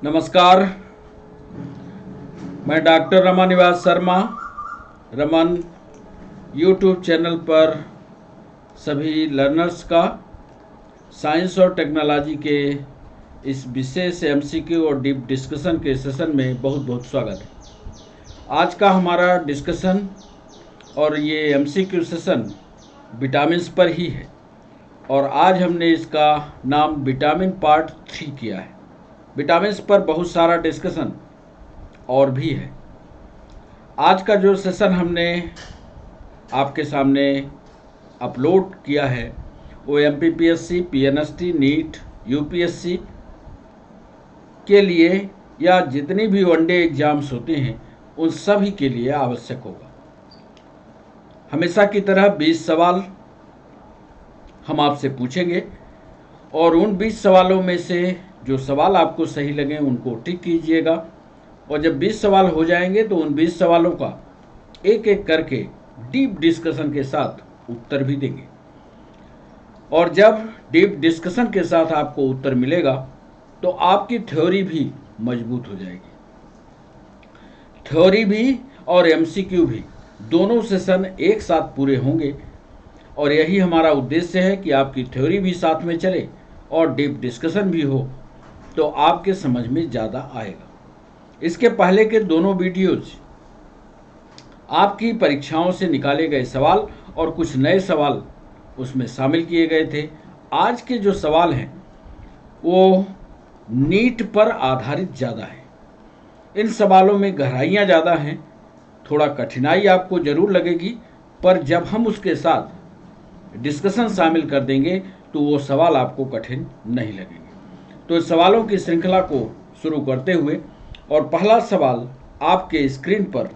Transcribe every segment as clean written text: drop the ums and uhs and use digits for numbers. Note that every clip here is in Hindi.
नमस्कार। मैं डॉक्टर रमन निवास शर्मा रमन यूट्यूब चैनल पर सभी लर्नर्स का साइंस और टेक्नोलॉजी के इस विशेष एमसीक्यू और डीप डिस्कशन के सेशन में बहुत बहुत स्वागत है। आज का हमारा डिस्कशन और ये एमसीक्यू सेशन विटामिन्स पर ही है और आज हमने इसका नाम विटामिन पार्ट 3 किया है। विटामिन्स पर बहुत सारा डिस्कशन और भी है। आज का जो सेशन हमने आपके सामने अपलोड किया है वो एमपीपीएससी, पीएनएसटी, नीट, यूपीएससी के लिए या जितनी भी वनडे एग्जाम्स होते हैं उन सभी के लिए आवश्यक होगा। हमेशा की तरह 20 सवाल हम आपसे पूछेंगे और उन 20 सवालों में से जो सवाल आपको सही लगे उनको टिक कीजिएगा और जब 20 सवाल हो जाएंगे तो उन 20 सवालों का एक एक करके डीप डिस्कशन के साथ उत्तर भी देंगे। और जब डीप डिस्कशन के साथ आपको उत्तर मिलेगा तो आपकी थ्योरी भी मजबूत हो जाएगी। थ्योरी भी और एमसीक्यू भी दोनों सेशन एक साथ पूरे होंगे और यही हमारा उद्देश्य है कि आपकी थ्योरी भी साथ में चले और डीप डिस्कशन भी हो तो आपके समझ में ज़्यादा आएगा। इसके पहले के दोनों वीडियोज आपकी परीक्षाओं से निकाले गए सवाल और कुछ नए सवाल उसमें शामिल किए गए थे। आज के जो सवाल हैं वो नीट पर आधारित ज़्यादा है। इन सवालों में गहराइयाँ ज़्यादा हैं, थोड़ा कठिनाई आपको ज़रूर लगेगी, पर जब हम उसके साथ डिस्कशन शामिल कर देंगे तो वो सवाल आपको कठिन नहीं लगेंगे। तो इस सवालों की श्रृंखला को शुरू करते हुए और पहला सवाल आपके स्क्रीन पर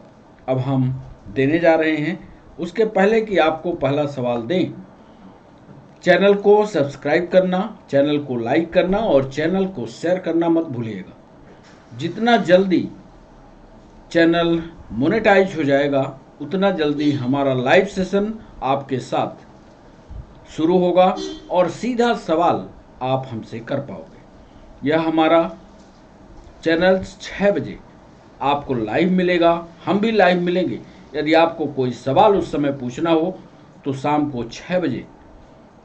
अब हम देने जा रहे हैं। उसके पहले कि आपको पहला सवाल दें, चैनल को सब्सक्राइब करना, चैनल को लाइक करना और चैनल को शेयर करना मत भूलिएगा। जितना जल्दी चैनल मोनेटाइज हो जाएगा उतना जल्दी हमारा लाइव सेशन आपके साथ शुरू होगा और सीधा सवाल आप हमसे कर पाओगे। यह हमारा चैनल 6 बजे आपको लाइव मिलेगा, हम भी लाइव मिलेंगे। यदि आपको कोई सवाल उस समय पूछना हो तो शाम को 6 बजे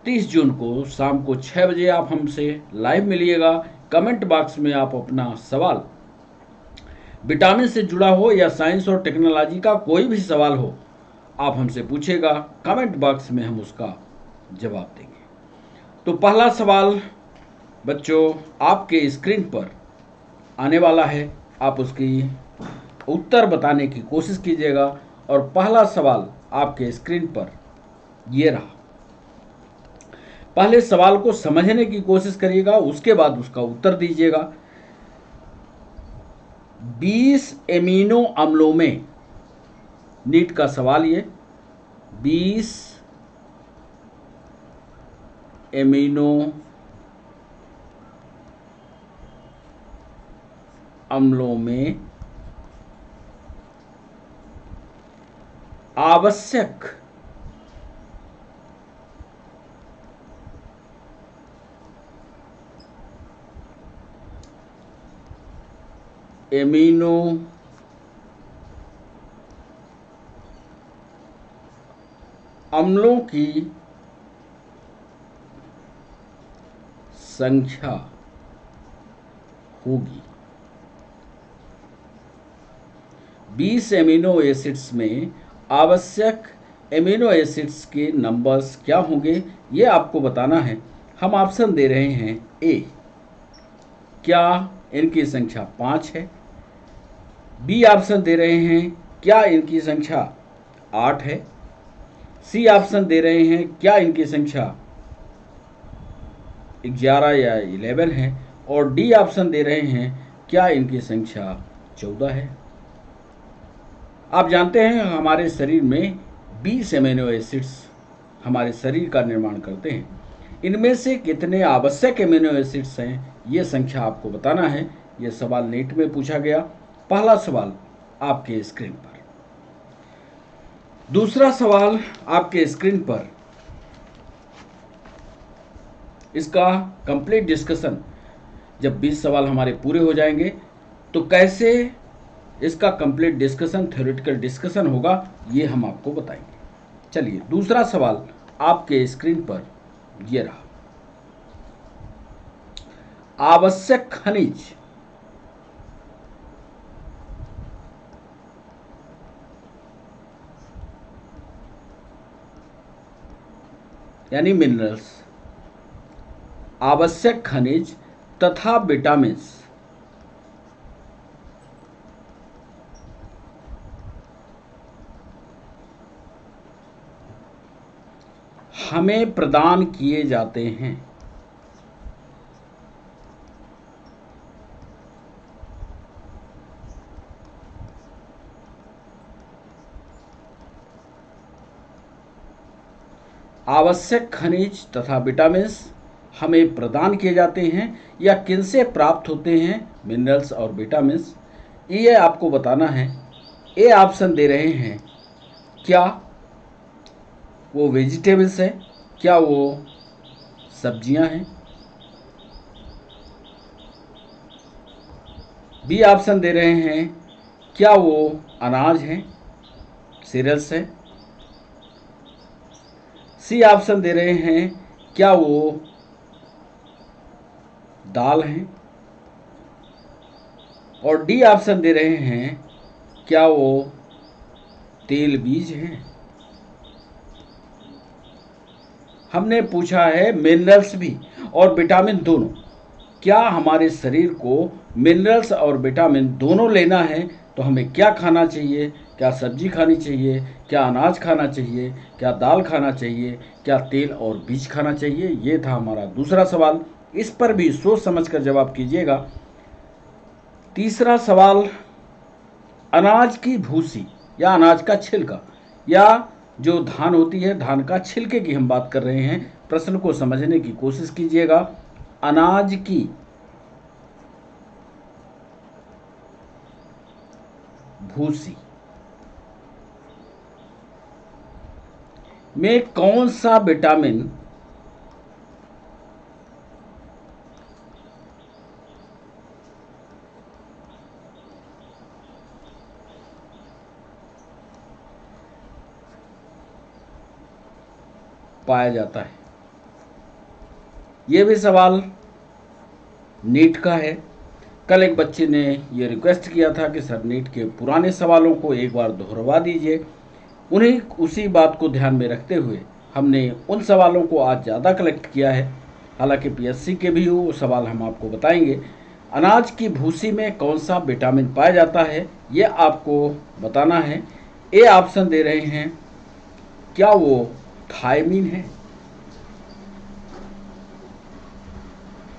30 जून को शाम को 6 बजे आप हमसे लाइव मिलिएगा। कमेंट बॉक्स में आप अपना सवाल विटामिन से जुड़ा हो या साइंस और टेक्नोलॉजी का कोई भी सवाल हो आप हमसे पूछेगा, कमेंट बॉक्स में हम उसका जवाब देंगे। तो पहला सवाल बच्चों आपके स्क्रीन पर आने वाला है, आप उसकी उत्तर बताने की कोशिश कीजिएगा और पहला सवाल आपके स्क्रीन पर ये रहा। पहले सवाल को समझने की कोशिश करिएगा, उसके बाद उसका उत्तर दीजिएगा। 20 एमिनो अम्लों में, नीट का सवाल ये, 20 एमिनो अम्लों में आवश्यक एमिनो अम्लों की संख्या होगी। 20 एमिनो एसिड्स में आवश्यक एमिनो एसिड्स के नंबर्स क्या होंगे ये आपको बताना है। हम ऑप्शन दे रहे हैं। ए, क्या इनकी संख्या 5 है। बी ऑप्शन दे रहे हैं, क्या इनकी संख्या 8 है। सी ऑप्शन दे रहे हैं, क्या इनकी संख्या 11 या 11 है। और डी ऑप्शन दे रहे हैं, क्या इनकी संख्या 14 है। आप जानते हैं हमारे शरीर में 20 एमिनो एसिड्स हमारे शरीर का निर्माण करते हैं। इनमें से कितने आवश्यक एमिनो एसिड्स हैं ये संख्या आपको बताना है। ये सवाल नीट में पूछा गया। पहला सवाल आपके स्क्रीन पर। दूसरा सवाल आपके स्क्रीन पर, इसका कंप्लीट डिस्कशन जब 20 सवाल हमारे पूरे हो जाएंगे तो कैसे इसका कंप्लीट डिस्कशन, थ्योरेटिकल डिस्कशन होगा, ये हम आपको बताएंगे। चलिए दूसरा सवाल आपके स्क्रीन पर ये रहा। आवश्यक खनिज यानी मिनरल्स, आवश्यक खनिज तथा विटामिन्स हमें प्रदान किए जाते हैं। आवश्यक खनिज तथा विटामिन्स हमें प्रदान किए जाते हैं या किनसे प्राप्त होते हैं मिनरल्स और विटामिन्स, ये आपको बताना है। ए ऑप्शन दे रहे हैं, क्या वो वेजिटेबल्स हैं, क्या वो सब्जियां हैं। बी ऑप्शन दे रहे हैं, क्या वो अनाज हैं, सीरियल्स हैं। सी ऑप्शन दे रहे हैं, क्या वो दाल हैं। और डी ऑप्शन दे रहे हैं, क्या वो तेल बीज हैं। हमने पूछा है मिनरल्स भी और विटामिन दोनों, क्या हमारे शरीर को मिनरल्स और विटामिन दोनों लेना है तो हमें क्या खाना चाहिए, क्या सब्जी खानी चाहिए, क्या अनाज खाना चाहिए, क्या दाल खाना चाहिए, क्या तेल और बीज खाना चाहिए। ये था हमारा दूसरा सवाल, इस पर भी सोच समझकर जवाब कीजिएगा। तीसरा सवाल, अनाज की भूसी या अनाज का छिलका या जो धान होती है, धान का छिलके की हम बात कर रहे हैं। प्रश्न को समझने की कोशिश कीजिएगा। अनाज की भूसी में कौन सा विटामिन पाया जाता है। यह भी सवाल नीट का है। कल एक बच्चे ने ये रिक्वेस्ट किया था कि सर नीट के पुराने सवालों को एक बार दोहरवा दीजिए। उन्हीं उसी बात को ध्यान में रखते हुए हमने उन सवालों को आज ज़्यादा कलेक्ट किया है। हालांकि पीएससी के भी वो सवाल हम आपको बताएंगे। अनाज की भूसी में कौन सा विटामिन पाया जाता है ये आपको बताना है। ए ऑप्शन दे रहे हैं, क्या वो थायमीन है।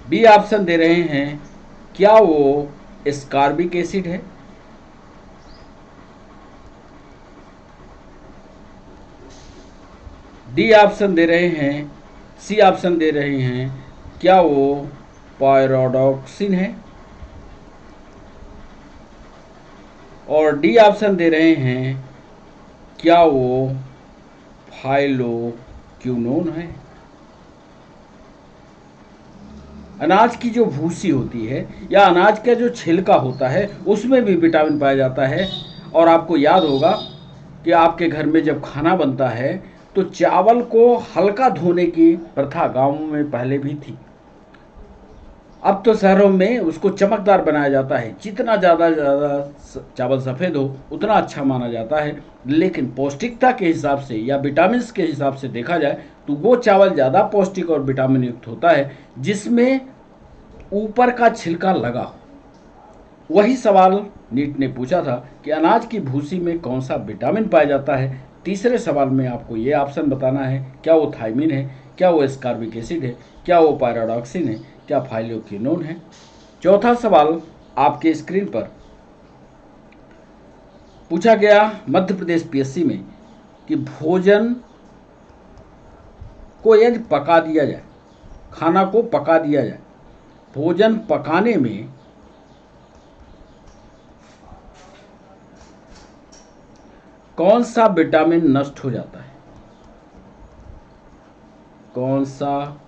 बी ऑप्शन दे रहे हैं, क्या वो एस्कॉर्बिक एसिड है। डी ऑप्शन दे रहे हैं, सी ऑप्शन दे रहे हैं, क्या वो पायरोडॉक्सिन है। और डी ऑप्शन दे रहे हैं, क्या वो फाइलोक्विनोन है। अनाज की जो भूसी होती है या अनाज का जो छिलका होता है उसमें भी विटामिन पाया जाता है। और आपको याद होगा कि आपके घर में जब खाना बनता है तो चावल को हल्का धोने की प्रथा गांवों में पहले भी थी। अब तो शहरों में उसको चमकदार बनाया जाता है। जितना ज़्यादा चावल सफ़ेद हो उतना अच्छा माना जाता है। लेकिन पौष्टिकता के हिसाब से या विटामिन के हिसाब से देखा जाए तो वो चावल ज़्यादा पौष्टिक और विटामिन युक्त होता है जिसमें ऊपर का छिलका लगा हो। वही सवाल नीट ने पूछा था कि अनाज की भूसी में कौन सा विटामिन पाया जाता है। तीसरे सवाल में आपको ये ऑप्शन बताना है, क्या वो थायमीन है, क्या वो एस्कॉर्बिक एसिड है, क्या वो पायरोडॉक्सिन है, क्या फाइलोक्विनोन है। चौथा सवाल आपके स्क्रीन पर पूछा गया मध्य प्रदेश पीएससी में कि भोजन को यदि पका दिया जाए, खाना को पका दिया जाए, भोजन पकाने में कौन सा विटामिन नष्ट हो जाता है। कौन सा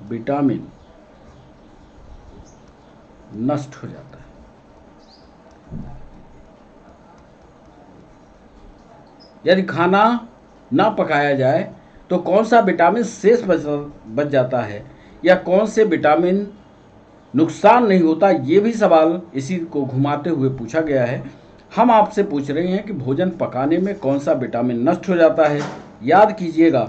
विटामिन नष्ट हो जाता है। यदि खाना ना पकाया जाए तो कौन सा विटामिन शेष बच जाता है, या कौन से विटामिन नुकसान नहीं होता, ये भी सवाल इसी को घुमाते हुए पूछा गया है। हम आपसे पूछ रहे हैं कि भोजन पकाने में कौन सा विटामिन नष्ट हो जाता है। याद कीजिएगा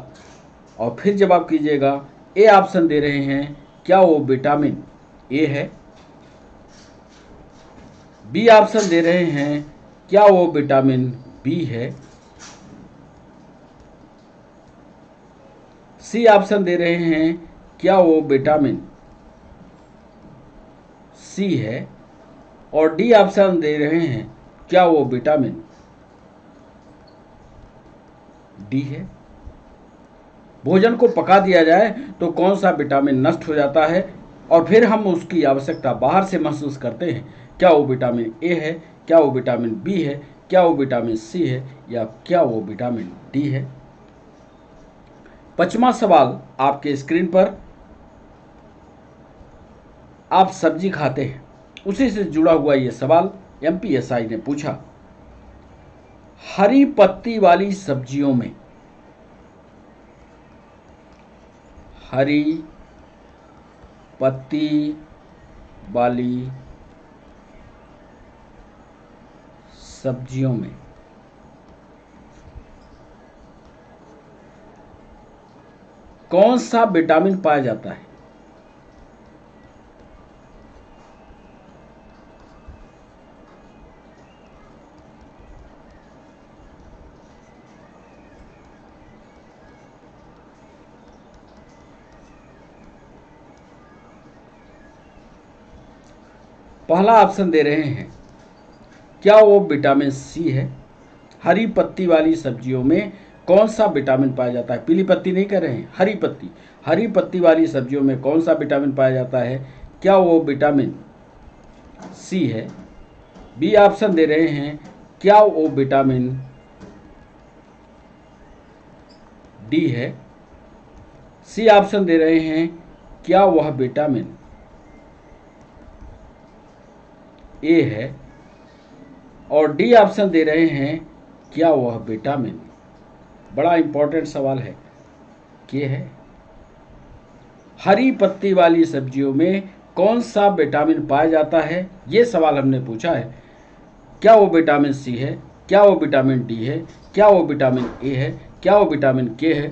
और फिर जवाब कीजिएगा। ए ऑप्शन दे रहे हैं, क्या वो विटामिन ए है? बी ऑप्शन दे रहे हैं, क्या वो विटामिन बी है? सी ऑप्शन दे रहे हैं, क्या वो विटामिन सी है? और डी ऑप्शन दे रहे हैं, क्या वो विटामिन डी है? भोजन को पका दिया जाए तो कौन सा विटामिन नष्ट हो जाता है और फिर हम उसकी आवश्यकता बाहर से महसूस करते हैं? क्या वो विटामिन ए है, क्या वो विटामिन बी है, क्या वो विटामिन सी है, या क्या वो विटामिन डी है? 5वां सवाल आपके स्क्रीन पर। आप सब्जी खाते हैं, उसी से जुड़ा हुआ ये सवाल एमपीएसआई ने पूछा। हरी पत्ती वाली सब्जियों में, हरी पत्ती वाली सब्जियों में कौन सा विटामिन पाया जाता है? पहला ऑप्शन दे रहे हैं, क्या वो विटामिन सी है? हरी पत्ती वाली सब्जियों में कौन सा विटामिन पाया जाता है? पीली पत्ती नहीं कर रहे हैं, हरी पत्ती। हरी पत्ती वाली सब्जियों में कौन सा विटामिन पाया जाता है? क्या वो विटामिन सी है? बी ऑप्शन दे रहे हैं, क्या वो विटामिन डी है? सी ऑप्शन दे रहे हैं, क्या वह विटामिन ए है? और डी ऑप्शन दे रहे हैं, क्या वह विटामिन, बड़ा इंपॉर्टेंट सवाल है, के है? हरी पत्ती वाली सब्जियों में कौन सा विटामिन पाया जाता है, ये सवाल हमने पूछा है। क्या वो विटामिन सी है, क्या वो विटामिन डी है, क्या वो विटामिन ए है, क्या वो विटामिन के है?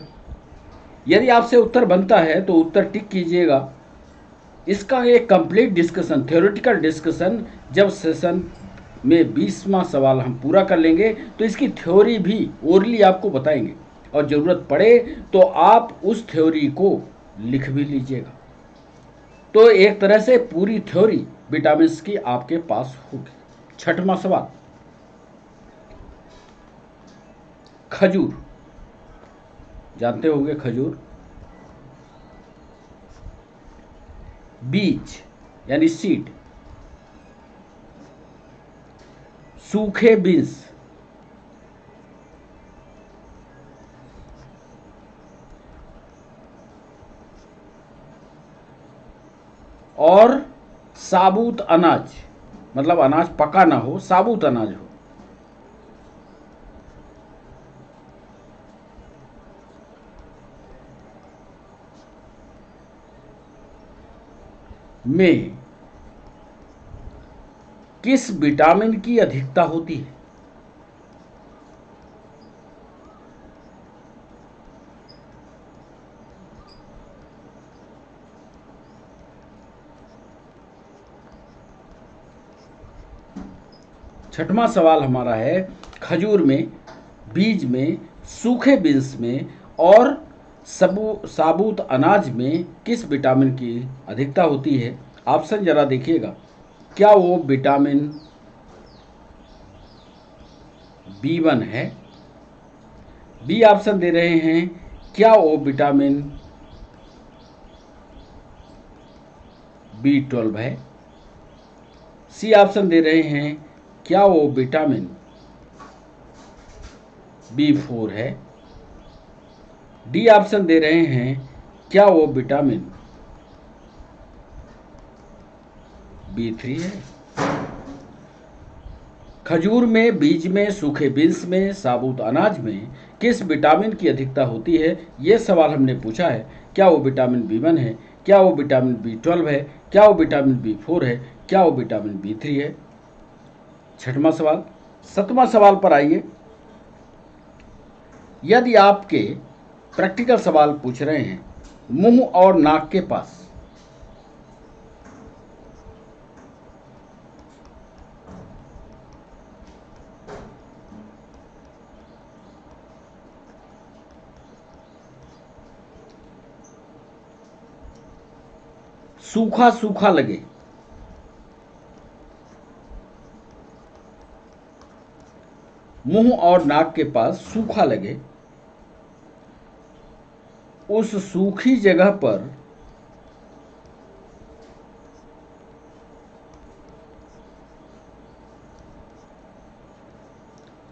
यदि आपसे उत्तर बनता है तो उत्तर टिक कीजिएगा। इसका एक कंप्लीट डिस्कशन, थ्योरेटिकल डिस्कशन, जब सेशन में 20वां सवाल हम पूरा कर लेंगे तो इसकी थ्योरी भी ओरली आपको बताएंगे, और ज़रूरत पड़े तो आप उस थ्योरी को लिख भी लीजिएगा। तो एक तरह से पूरी थ्योरी विटामिन्स की आपके पास होगी। 6वां सवाल, खजूर, जानते होंगे खजूर, बीज यानी सीड, सूखे बीन्स, और साबुत अनाज, मतलब अनाज पका ना हो, साबुत अनाज हो, में किस विटामिन की अधिकता होती है? छठवां सवाल हमारा है, खजूर में, बीज में, सूखे बीन्स में और साबुत अनाज में किस विटामिन की अधिकता होती है? ऑप्शन जरा देखिएगा। क्या वो विटामिन B1 है? बी ऑप्शन दे रहे हैं, क्या वो विटामिन B12 है? सी ऑप्शन दे रहे हैं, क्या वो विटामिन B4 है? डी ऑप्शन दे रहे हैं, क्या वो विटामिन B3 है। खजूर में, बीज में, सूखे बीन्स में, साबुत अनाज में किस विटामिन की अधिकता होती है? ये सवाल हमने पूछा है। क्या वो विटामिन B1 है? क्या वो विटामिन B12 है? क्या वो विटामिन B4 है? क्या वो विटामिन B3 है? छठवां सवाल। सातवां सवाल पर आइए। यदि आपके प्रैक्टिकल सवाल पूछ रहे हैं, मुंह और नाक के पास सूखा सूखा लगे, मुंह और नाक के पास सूखा लगे, उस सूखी जगह पर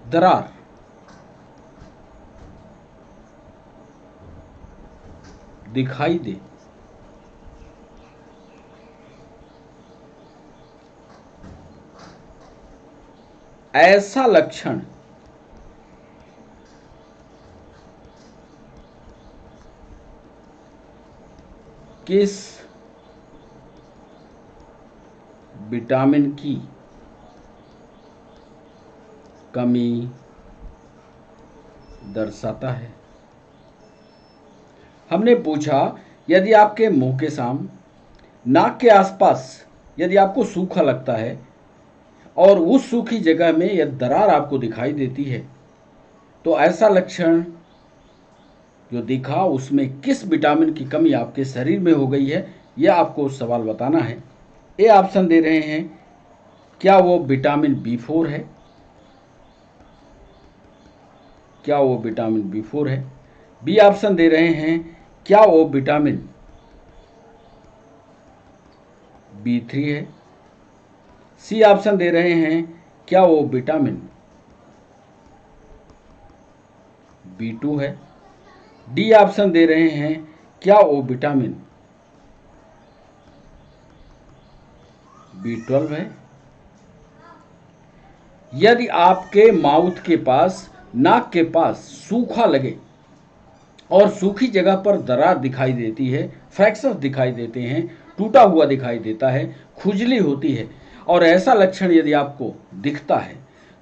दरार दिखाई दे। ऐसा लक्षण किस विटामिन की कमी दर्शाता है? हमने पूछा, यदि आपके मुंह के सामने, नाक के आसपास यदि आपको सूखा लगता है और उस सूखी जगह में यदि दरार आपको दिखाई देती है, तो ऐसा लक्षण जो दिखा उसमें किस विटामिन की कमी आपके शरीर में हो गई है, यह आपको सवाल बताना है। ए ऑप्शन दे रहे हैं, क्या वो विटामिन B4 है? क्या वो विटामिन B4 है? बी ऑप्शन दे रहे हैं, क्या वो विटामिन B3 है? सी ऑप्शन दे रहे हैं, क्या वो विटामिन B2 है? डी ऑप्शन दे रहे हैं, क्या वो विटामिन B12 है? यदि आपके माउथ के पास, नाक के पास सूखा लगे और सूखी जगह पर दरार दिखाई देती है, फ्रैक्चर दिखाई देते हैं, टूटा हुआ दिखाई देता है, खुजली होती है, और ऐसा लक्षण यदि आपको दिखता है,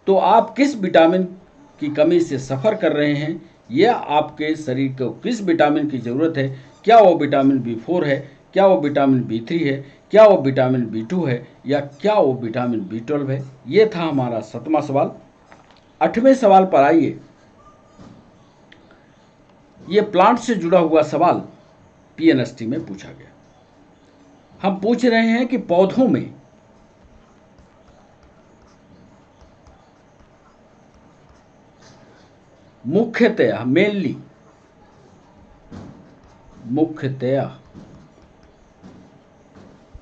तो आप किस विटामिन की कमी से सफ़र कर रहे हैं, यह आपके शरीर को किस विटामिन की ज़रूरत है? क्या वो विटामिन B4 है? क्या वो विटामिन B3 है? क्या वो विटामिन B2 है? या क्या वो विटामिन B12 है? ये था हमारा 7वां सवाल। 8वें सवाल पर आइए। ये प्लांट से जुड़ा हुआ सवाल PNST में पूछा गया। हम पूछ रहे हैं कि पौधों में मुख्यतया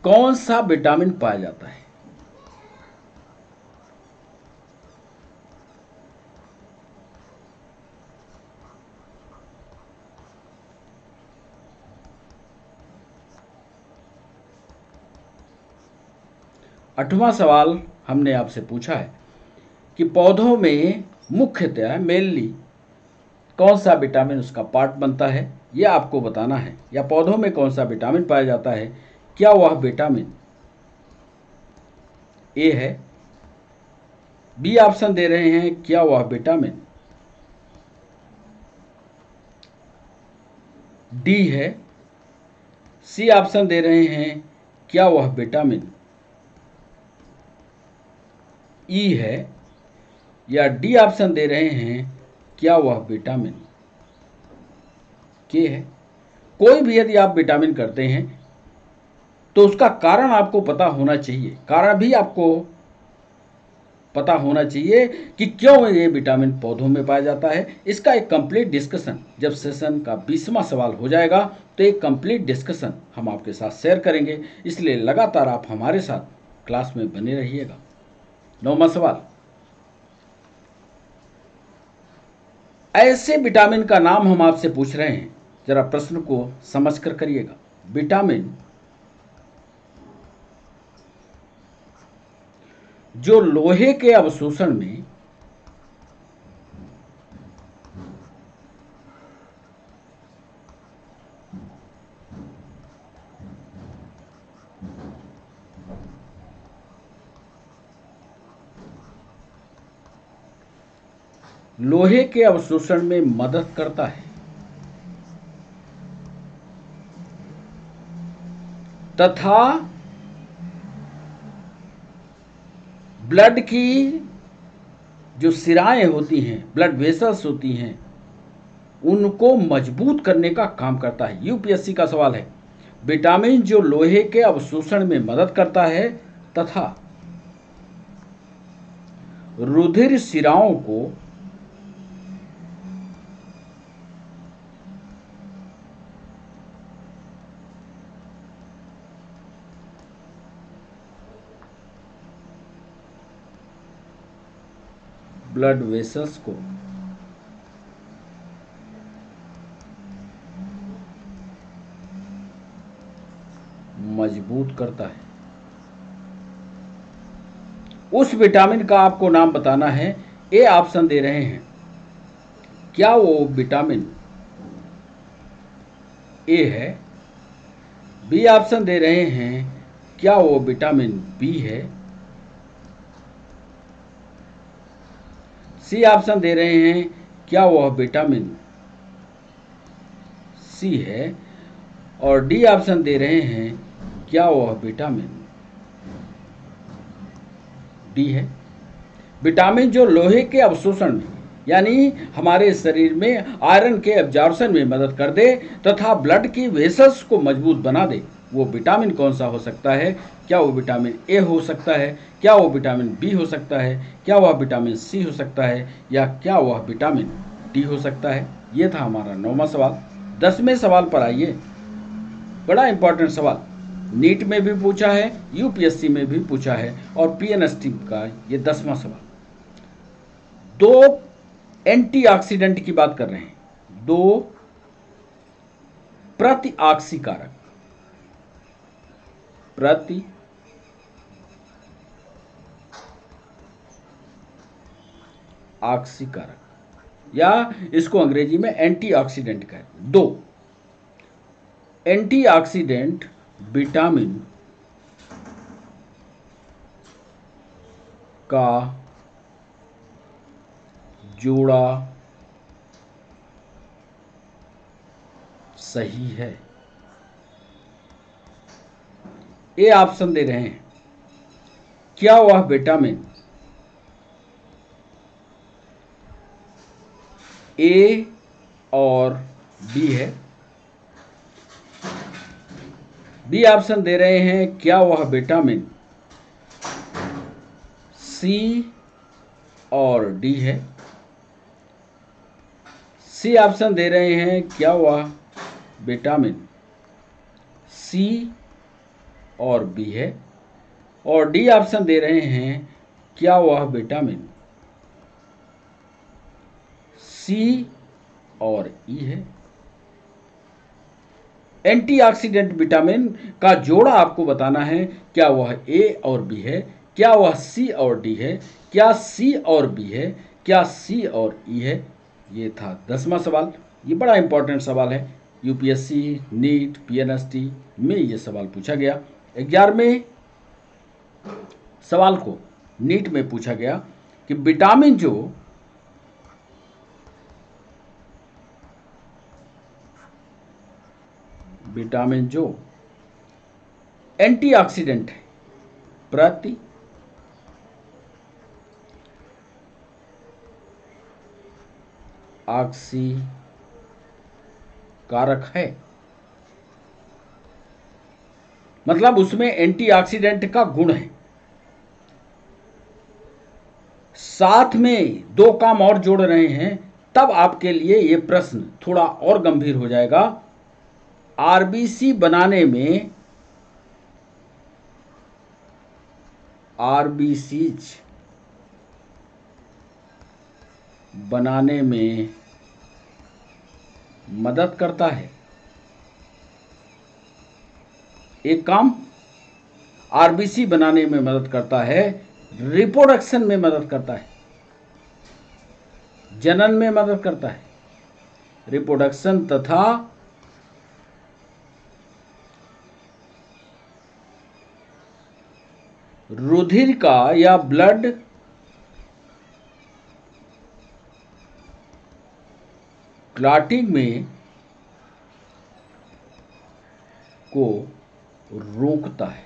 कौन सा विटामिन पाया जाता है? आठवां सवाल हमने आपसे पूछा है कि पौधों में मुख्यतया कौन सा विटामिन उसका पार्ट बनता है, यह आपको बताना है। या पौधों में कौन सा विटामिन पाया जाता है? क्या वह विटामिन ए है? बी ऑप्शन दे रहे हैं, क्या वह विटामिन डी है? सी ऑप्शन दे रहे हैं, क्या वह विटामिन ई है? या डी ऑप्शन दे रहे हैं, क्या वह विटामिन के है? कोई भी यदि आप विटामिन करते हैं तो उसका कारण आपको पता होना चाहिए, कारण भी आपको पता होना चाहिए कि क्यों ये विटामिन पौधों में पाया जाता है। इसका एक कंप्लीट डिस्कशन जब सेशन का 20वां सवाल हो जाएगा तो एक कंप्लीट डिस्कशन हम आपके साथ शेयर करेंगे, इसलिए लगातार आप हमारे साथ क्लास में बने रहिएगा। 9वां सवाल, ऐसे विटामिन का नाम हम आपसे पूछ रहे हैं, जरा प्रश्न को समझकर करिएगा। विटामिन जो लोहे के अवशोषण में मदद करता है तथा ब्लड की जो सिराएं होती हैं, ब्लड वेसल्स होती हैं, उनको मजबूत करने का काम करता है। यूपीएससी का सवाल है, विटामिन जो लोहे के अवशोषण में मदद करता है तथा रुधिर सिराओं को ब्लड वेसल्स को मजबूत करता है। उस विटामिन का आपको नाम बताना है। ए ऑप्शन दे रहे हैं, क्या वो विटामिन ए है? बी ऑप्शन दे रहे हैं, क्या वो विटामिन बी है? सी ऑप्शन दे रहे हैं, क्या वह विटामिन सी है? और डी ऑप्शन दे रहे हैं, क्या वह विटामिन डी है? विटामिन जो लोहे के अवशोषण में यानी हमारे शरीर में आयरन के एब्जॉर्प्शन में मदद कर दे तथा ब्लड की वेसल्स को मजबूत बना दे, वो विटामिन कौन सा हो सकता है? क्या वो विटामिन ए हो सकता है? क्या वो विटामिन बी हो सकता है? क्या वह विटामिन सी हो सकता है? या क्या वह विटामिन डी हो सकता है? ये था हमारा 9वां सवाल। 10वें सवाल पर आइए। बड़ा इंपॉर्टेंट सवाल, नीट में भी पूछा है, यूपीएससी में भी पूछा है और पीएनएसटी का ये 10वां सवाल। दो एंटीऑक्सीडेंट की बात कर रहे हैं, दो प्रतिऑक्सीकारक या इसको अंग्रेजी में एंटीऑक्सीडेंट कहते हैं। दो एंटीऑक्सीडेंट विटामिन का जोड़ा सही है। ए ऑप्शन दे रहे हैं, क्या वह विटामिन ए और बी है? बी ऑप्शन दे रहे हैं, क्या वह विटामिन सी और डी है? सी ऑप्शन दे रहे हैं, क्या वह विटामिन सी और बी है? और डी ऑप्शन दे रहे हैं, क्या वह विटामिन सी और ई है? एंटीऑक्सीडेंट विटामिन का जोड़ा आपको बताना है, क्या वह ए और बी है? क्या वह सी और डी है? क्या सी और बी है? क्या सी और ई है? ये था 10वां सवाल। ये बड़ा इंपॉर्टेंट सवाल है, यूपीएससी, नीट, पीएनएसटी में ये सवाल पूछा गया। 11वें सवाल को नीट में पूछा गया कि विटामिन जो एंटीऑक्सीडेंट है, प्रतिऑक्सीकारक है, मतलब उसमें एंटीऑक्सीडेंट का गुण है। साथ में दो काम और जोड़ रहे हैं, तब आपके लिए ये प्रश्न थोड़ा और गंभीर हो जाएगा। आरबीसी बनाने में मदद करता है। एक काम आरबीसी बनाने में मदद करता है, रिप्रोडक्शन में मदद करता है, जनन में मदद करता है। रिप्रोडक्शन तथा रुधिर का या ब्लड क्लॉटिंग में को रोकता है।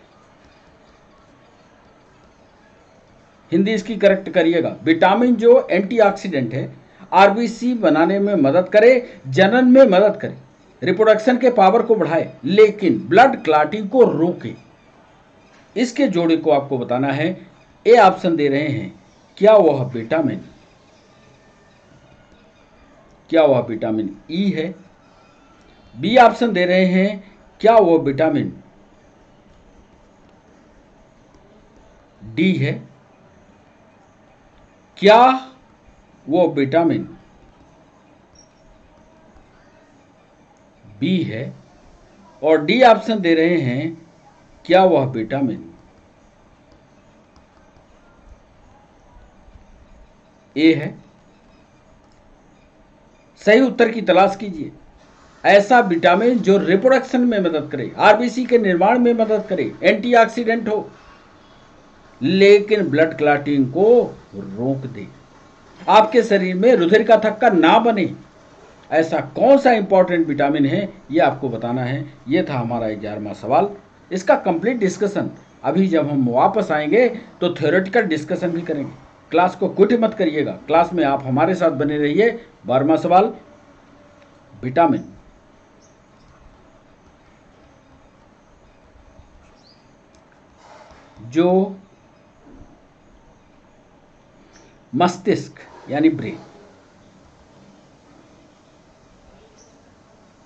हिंदी इसकी करेक्ट करिएगा। विटामिन जो एंटीऑक्सीडेंट है, आरबीसी बनाने में मदद करे, जनन में मदद करे, रिप्रोडक्शन के पावर को बढ़ाए, लेकिन ब्लड क्लॉटिंग को रोके। इसके जोड़े को आपको बताना है। ए ऑप्शन दे रहे हैं, क्या वह विटामिन ई है। बी ऑप्शन दे रहे हैं, क्या वह विटामिन डी है। क्या वो विटामिन बी है। और डी ऑप्शन दे रहे हैं, क्या वह विटामिन ए है। सही उत्तर की तलाश कीजिए। ऐसा विटामिन जो रिप्रोडक्शन में मदद करे, आरबीसी के निर्माण में मदद करे, एंटीऑक्सीडेंट हो, लेकिन ब्लड क्लॉटिंग को रोक दे, आपके शरीर में रुधिर का थक्का ना बने। ऐसा कौन सा इंपॉर्टेंट विटामिन है, यह आपको बताना है। यह था हमारा 11वां सवाल। इसका कंप्लीट डिस्कशन अभी जब हम वापस आएंगे तो थ्योरेटिकल डिस्कशन भी करेंगे। क्लास को क्विट मत करिएगा, क्लास में आप हमारे साथ बने रहिए। 12वां सवाल, विटामिन जो मस्तिष्क यानी ब्रेन,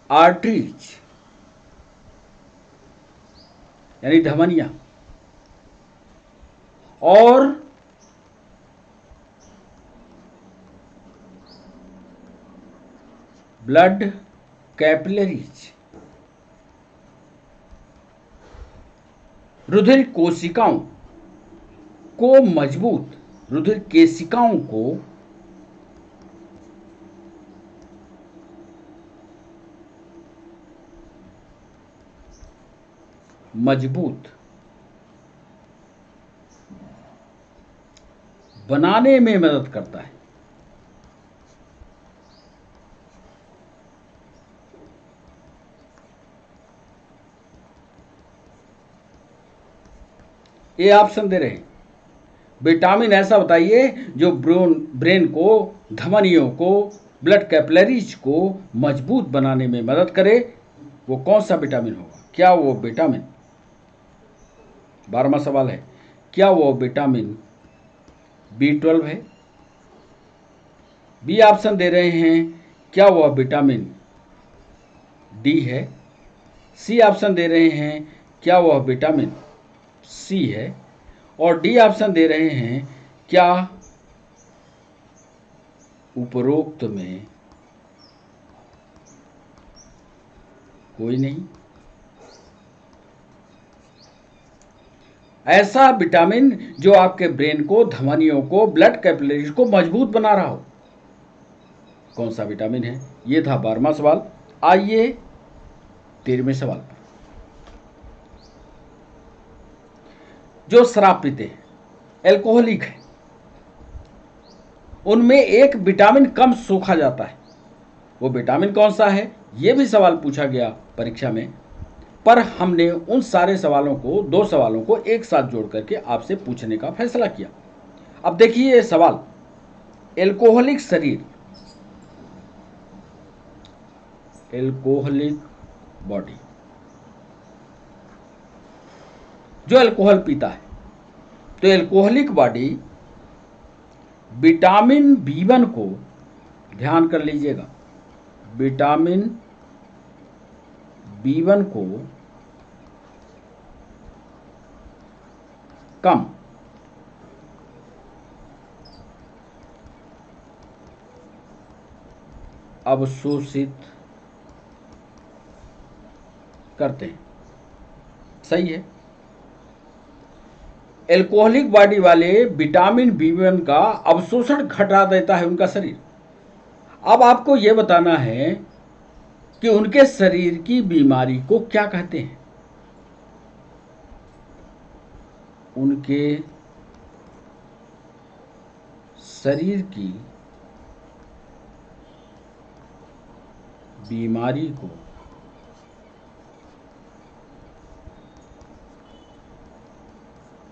आर्टरीज यानी धमनियां और ब्लड कैपिलरीज रुधिर कोशिकाओं को मजबूत, रुधिर केशिकाओं को मजबूत बनाने में मदद करता है। ये ऑप्शन दे रहे हैं, विटामिन ऐसा बताइए जो ब्रेन को, धमनियों को, ब्लड कैपिलरीज को मजबूत बनाने में मदद करे। वो कौन सा विटामिन होगा? क्या वो विटामिन, 12वां सवाल है, क्या वो विटामिन B12 है? बी ऑप्शन दे रहे हैं, क्या वह विटामिन डी है। सी ऑप्शन दे रहे हैं, क्या वह विटामिन सी है। और डी ऑप्शन दे रहे हैं, क्या उपरोक्त में कोई नहीं। ऐसा विटामिन जो आपके ब्रेन को, धमनियों को, ब्लड कैपिलरीज को मजबूत बना रहा हो, कौन सा विटामिन है? यह था 12वां सवाल। आइए 13वें सवाल पर। जो शराब पीते हैं, एल्कोहलिक है, उनमें एक विटामिन कम सोखा जाता है। वो विटामिन कौन सा है? यह भी सवाल पूछा गया परीक्षा में, पर हमने उन सारे सवालों को, 2 सवालों को एक साथ जोड़ करके आपसे पूछने का फैसला किया। अब देखिए ये सवाल, एल्कोहलिक शरीर, एल्कोहलिक बॉडी, जो अल्कोहल पीता है, तो एल्कोहलिक बॉडी विटामिन B1 को, ध्यान कर लीजिएगा, विटामिन B1 को कम अवशोषित करते हैं। सही है। एल्कोहलिक बॉडी वाले विटामिन B1 का अवशोषण घटा देता है उनका शरीर। अब आपको यह बताना है कि उनके शरीर की बीमारी को क्या कहते हैं। उनके शरीर की बीमारी को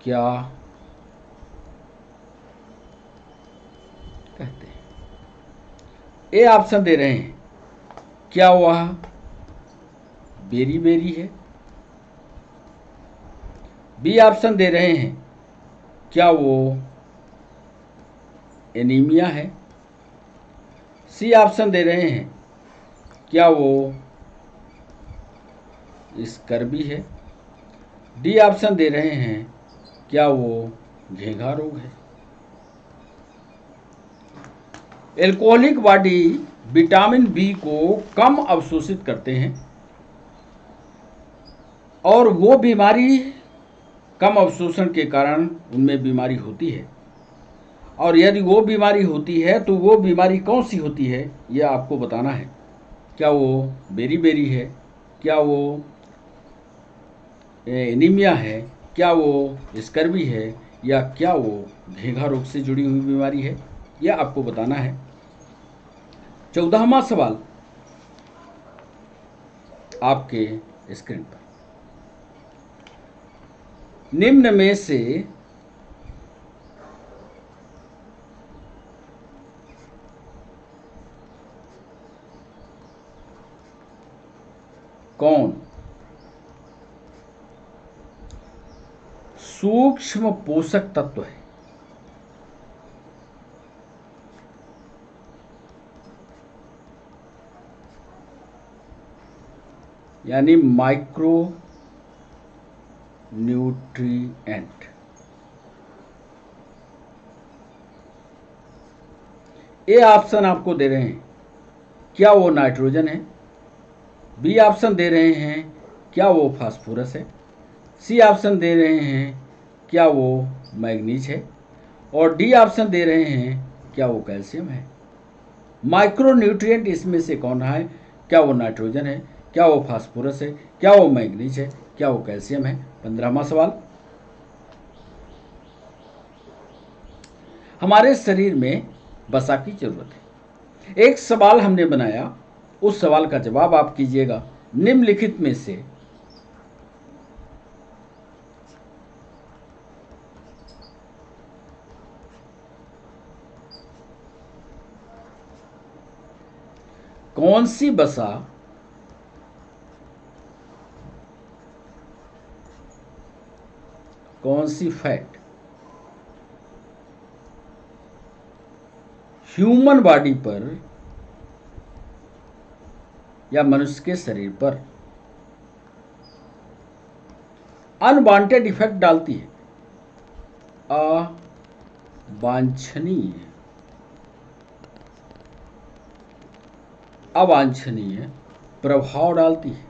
क्या कहते हैं। ए ऑप्शन दे रहे हैं, क्या वह बेरी बेरी है। बी ऑप्शन दे रहे हैं, क्या वो एनीमिया है। सी ऑप्शन दे रहे हैं, क्या वो स्कर्वी है। डी ऑप्शन दे रहे हैं, क्या वो घेंघा रोग है। एल्कोहलिक बॉडी विटामिन बी को कम अवशोषित करते हैं और वो बीमारी कम अवशोषण के कारण उनमें बीमारी होती है। और यदि वो बीमारी होती है तो वो बीमारी कौन सी होती है यह आपको बताना है। क्या वो बेरी बेरी है, क्या वो एनीमिया है, क्या वो स्कर्वी है, या क्या वो घेंघा रोग से जुड़ी हुई बीमारी है, यह आपको बताना है। 14वां सवाल आपके स्क्रीन पर। निम्न में से कौन सूक्ष्म पोषक तत्व है। यानी माइक्रो न्यूट्रिएंट। ए ऑप्शन आपको दे रहे हैं, क्या वो नाइट्रोजन है। बी ऑप्शन दे रहे हैं, क्या वो फास्फोरस है। सी ऑप्शन दे रहे हैं, क्या वो मैग्नीज है। और डी ऑप्शन दे रहे हैं, क्या वो कैल्शियम है। माइक्रो न्यूट्रिएंट इसमें से कौन है। क्या वो नाइट्रोजन है, क्या वो फास्फोरस है, क्या वो मैग्नीज है, क्या वो कैल्शियम है। 15वां सवाल। हमारे शरीर में वसा की जरूरत है। एक सवाल हमने बनाया, उस सवाल का जवाब आप कीजिएगा। निम्नलिखित में से कौन सी वसा कौन सी फैट ह्यूमन बॉडी पर या मनुष्य के शरीर पर अनवांटेड इफेक्ट डालती है, अवांछनीय अवांछनीय प्रभाव डालती है।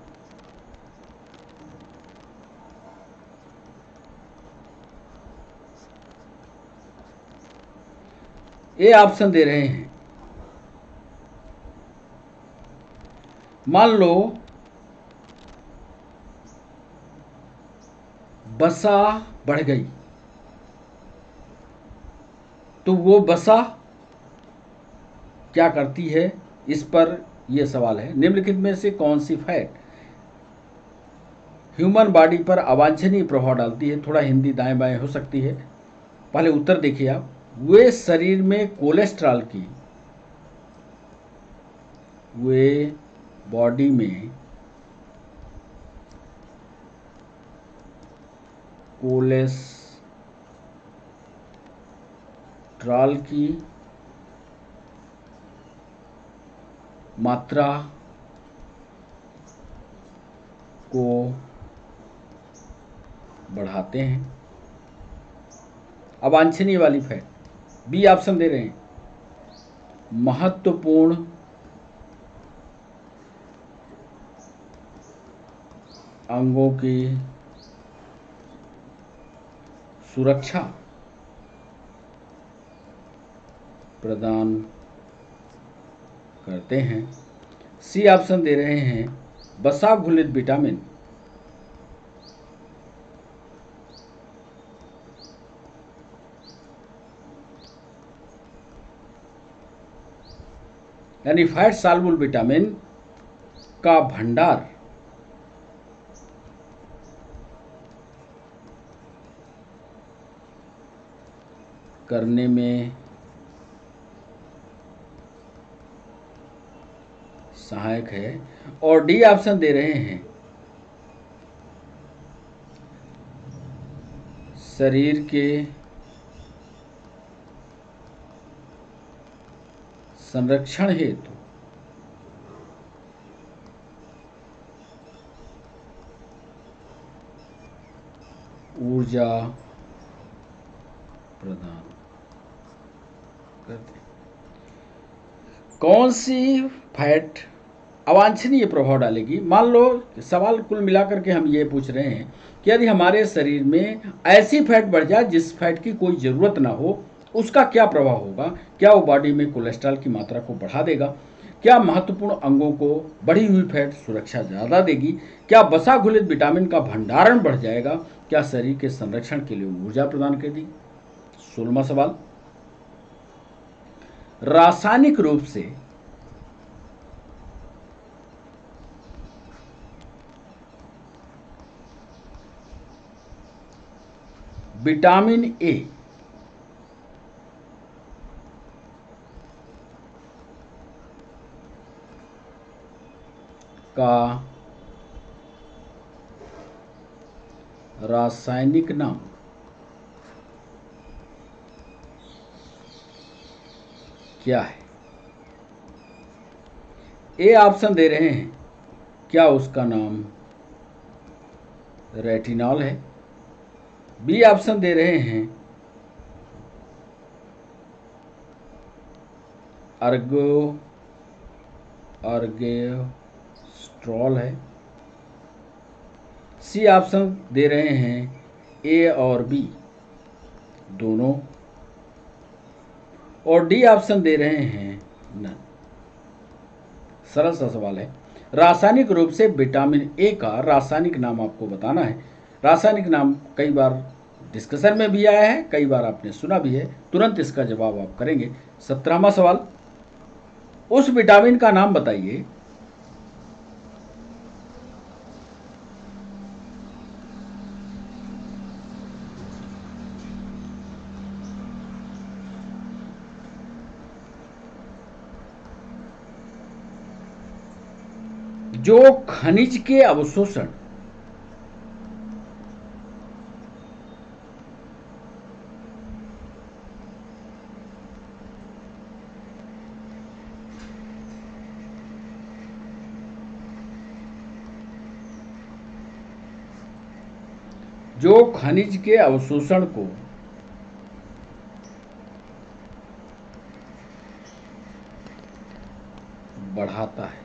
ये ऑप्शन दे रहे हैं, मान लो वसा बढ़ गई तो वो वसा क्या करती है, इस पर यह सवाल है। निम्नलिखित में से कौन सी फैट ह्यूमन बॉडी पर अवांछनीय प्रभाव डालती है। थोड़ा हिंदी दाएं बाएं हो सकती है, पहले उत्तर देखिए आप। वे शरीर में कोलेस्ट्रॉल की, वे बॉडी में कोलेस्ट्रॉल की मात्रा को बढ़ाते हैं। अवांछनीय वाली फैट। बी ऑप्शन दे रहे हैं, महत्वपूर्ण अंगों की सुरक्षा प्रदान करते हैं। सी ऑप्शन दे रहे हैं वसा घुलित विटामिन। यानी फैट सॉल्युबल विटामिन का भंडार करने में सहायक है। और डी ऑप्शन दे रहे हैं शरीर के संरक्षण हेतु ऊर्जा प्रदान करते हैं। कौन सी फैट अवांछनीय प्रभाव डालेगी? मान लो सवाल कुल मिलाकर के हम ये पूछ रहे हैं कि यदि हमारे शरीर में ऐसी फैट बढ़ जाए जिस फैट की कोई ज़रूरत ना हो, उसका क्या प्रभाव होगा? क्या वो बॉडी में कोलेस्ट्रॉल की मात्रा को बढ़ा देगा? क्या महत्वपूर्ण अंगों को बढ़ी हुई फैट सुरक्षा ज़्यादा देगी? क्या वसा घुलित विटामिन का भंडारण बढ़ जाएगा? क्या शरीर के संरक्षण के लिए ऊर्जा प्रदान करेगी? 16वां सवाल, रासायनिक रूप से विटामिन ए का रासायनिक नाम क्या है? ए ऑप्शन दे रहे हैं क्या उसका नाम रेटिनॉल है? बी ऑप्शन दे रहे हैं अर्गेस्ट्रॉल है। सी ऑप्शन दे रहे हैं ए और बी दोनों, और डी ऑप्शन दे रहे हैं नन। सरल सा सवाल है। रासायनिक रूप से विटामिन ए का रासायनिक नाम आपको बताना है। रासायनिक नाम कई बार डिस्कशन में भी आया है, कई बार आपने सुना भी है। तुरंत इसका जवाब आप करेंगे। 17वां सवाल, उस विटामिन का नाम बताइए जो खनिज के अवशोषण को बढ़ाता है।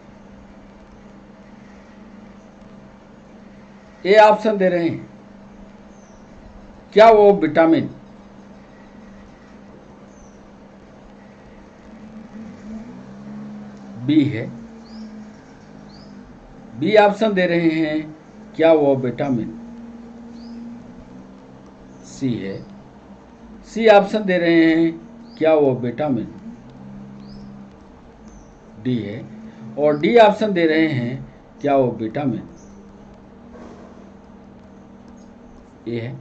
ए ऑप्शन दे रहे हैं क्या वो विटामिन बी है? बी ऑप्शन दे रहे हैं क्या वो विटामिन सी है? सी ऑप्शन दे रहे हैं क्या वो विटामिन डी है? और डी ऑप्शन दे रहे हैं क्या वो विटामिन ए है?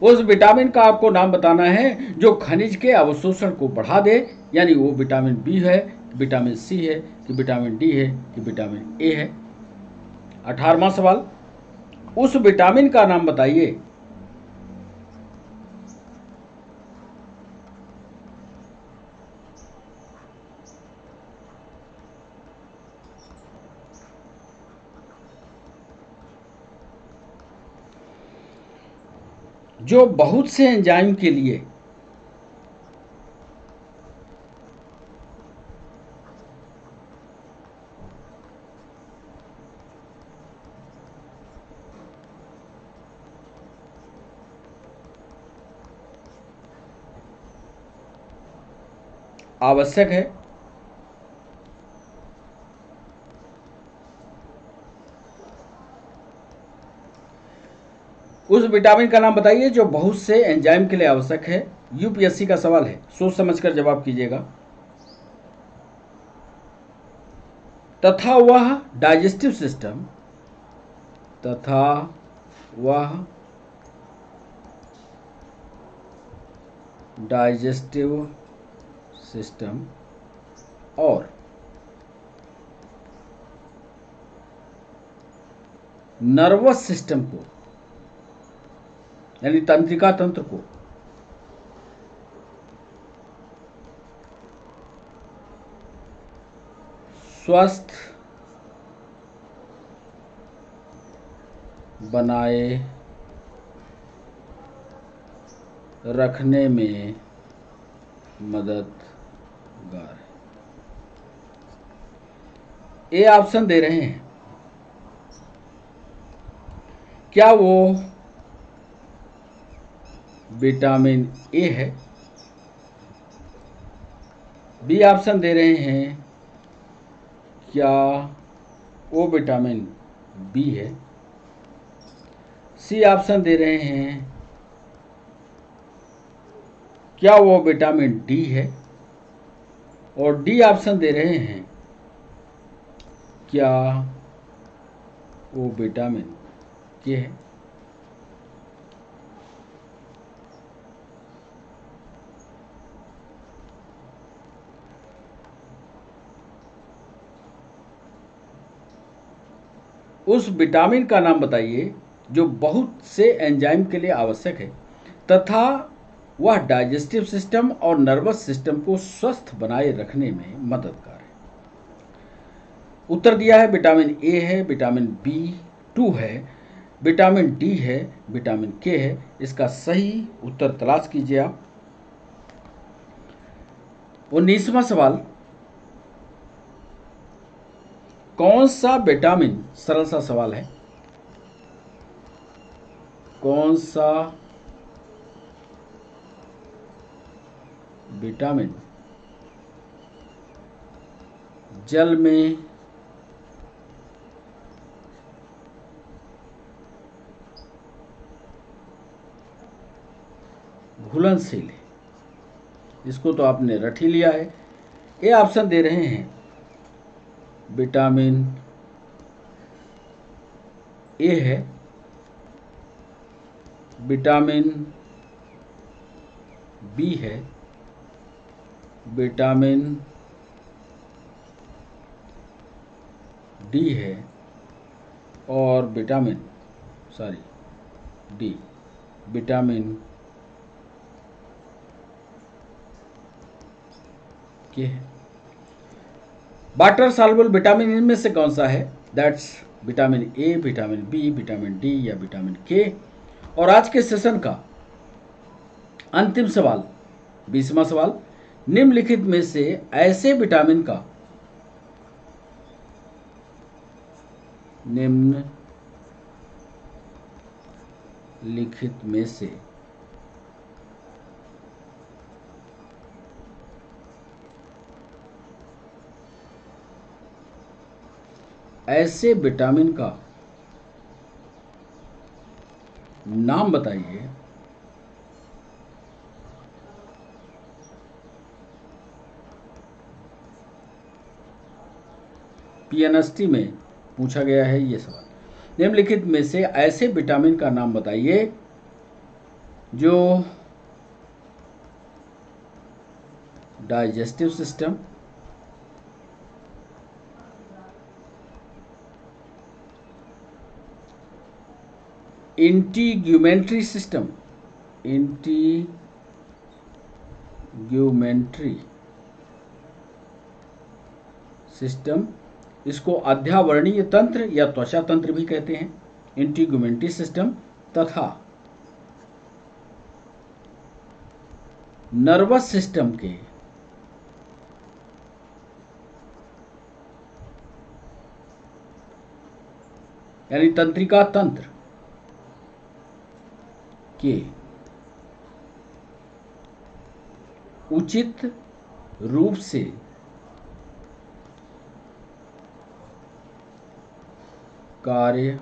उस विटामिन का आपको नाम बताना है जो खनिज के अवशोषण को बढ़ा दे, यानी वो विटामिन बी है, विटामिन सी है कि विटामिन डी है कि विटामिन ए है। 18वां सवाल, उस विटामिन का नाम बताइए जो बहुत से एंजाइम के लिए आवश्यक है। उस विटामिन का नाम बताइए जो बहुत से एंजाइम के लिए आवश्यक है। यूपीएससी का सवाल है, सोच समझकर जवाब कीजिएगा। तथा वह डाइजेस्टिव सिस्टम, तथा वह डाइजेस्टिव सिस्टम और नर्वस सिस्टम को, यानी तंत्रिका तंत्र को स्वस्थ बनाए रखने में मददगार है। ए ऑप्शन दे रहे हैं, क्या वो विटामिन ए है? बी ऑप्शन दे रहे हैं, क्या वो विटामिन बी है? सी ऑप्शन दे रहे हैं, क्या वो विटामिन डी है? और डी ऑप्शन दे रहे हैं, क्या वो विटामिन के है? उस विटामिन का नाम बताइए जो बहुत से एंजाइम के लिए आवश्यक है तथा वह डाइजेस्टिव सिस्टम और नर्वस सिस्टम को स्वस्थ बनाए रखने में मददगार है। उत्तर दिया है विटामिन ए है, विटामिन बी2 है, विटामिन डी है, विटामिन के है। इसका सही उत्तर तलाश कीजिए आप। 19वां सवाल, कौन सा विटामिन, सरल सा सवाल है, कौन सा विटामिन जल में घुलनशील है? इसको तो आपने रट ही लिया है। ये ऑप्शन दे रहे हैं, विटामिन ए है, विटामिन बी है, विटामिन डी है और विटामिन के है। वाटर सॉल्युबल विटामिन इनमें से कौन सा है? That's vitamin A, vitamin B, vitamin D या विटामिन के। और आज के सेशन का अंतिम सवाल, 20वां सवाल, निम्नलिखित में से ऐसे विटामिन का, निम्नलिखित में से ऐसे विटामिन का नाम बताइए पीएनएसटी में पूछा गया है ये सवाल। निम्नलिखित में से ऐसे विटामिन का नाम बताइए जो डाइजेस्टिव सिस्टम, इंटीग्यूमेंट्री सिस्टम, इसको अध्यावरणीय तंत्र या त्वचा तंत्र भी कहते हैं, इंटीग्यूमेंट्री सिस्टम, तथा नर्वस सिस्टम के यानी तंत्रिका तंत्र के उचित रूप से कार्य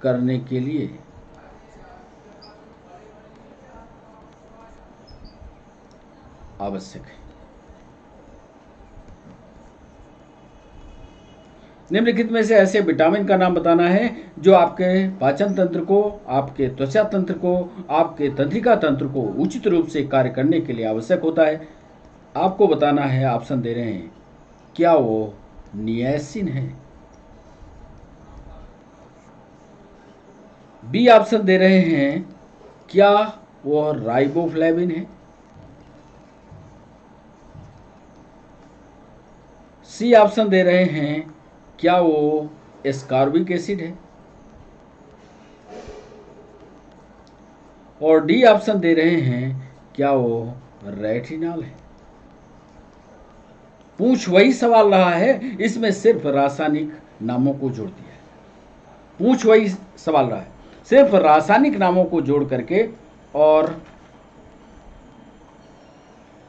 करने के लिए आवश्यक है। निम्नलिखित में से ऐसे विटामिन का नाम बताना है जो आपके पाचन तंत्र को, आपके त्वचा तंत्र को, आपके तंत्रिका तंत्र को उचित रूप से कार्य करने के लिए आवश्यक होता है। आपको बताना है, ऑप्शन दे रहे हैं, क्या वो नियासिन है? बी ऑप्शन दे रहे हैं, क्या वो राइबोफ्लेविन है? सी ऑप्शन दे रहे हैं, क्या वो एस्कॉर्बिक एसिड है? और डी ऑप्शन दे रहे हैं, क्या वो रेटिनॉल है? पूछ वही सवाल रहा है, इसमें सिर्फ रासायनिक नामों को जोड़ दिया है। पूछ वही सवाल रहा है, सिर्फ रासायनिक नामों को जोड़ करके और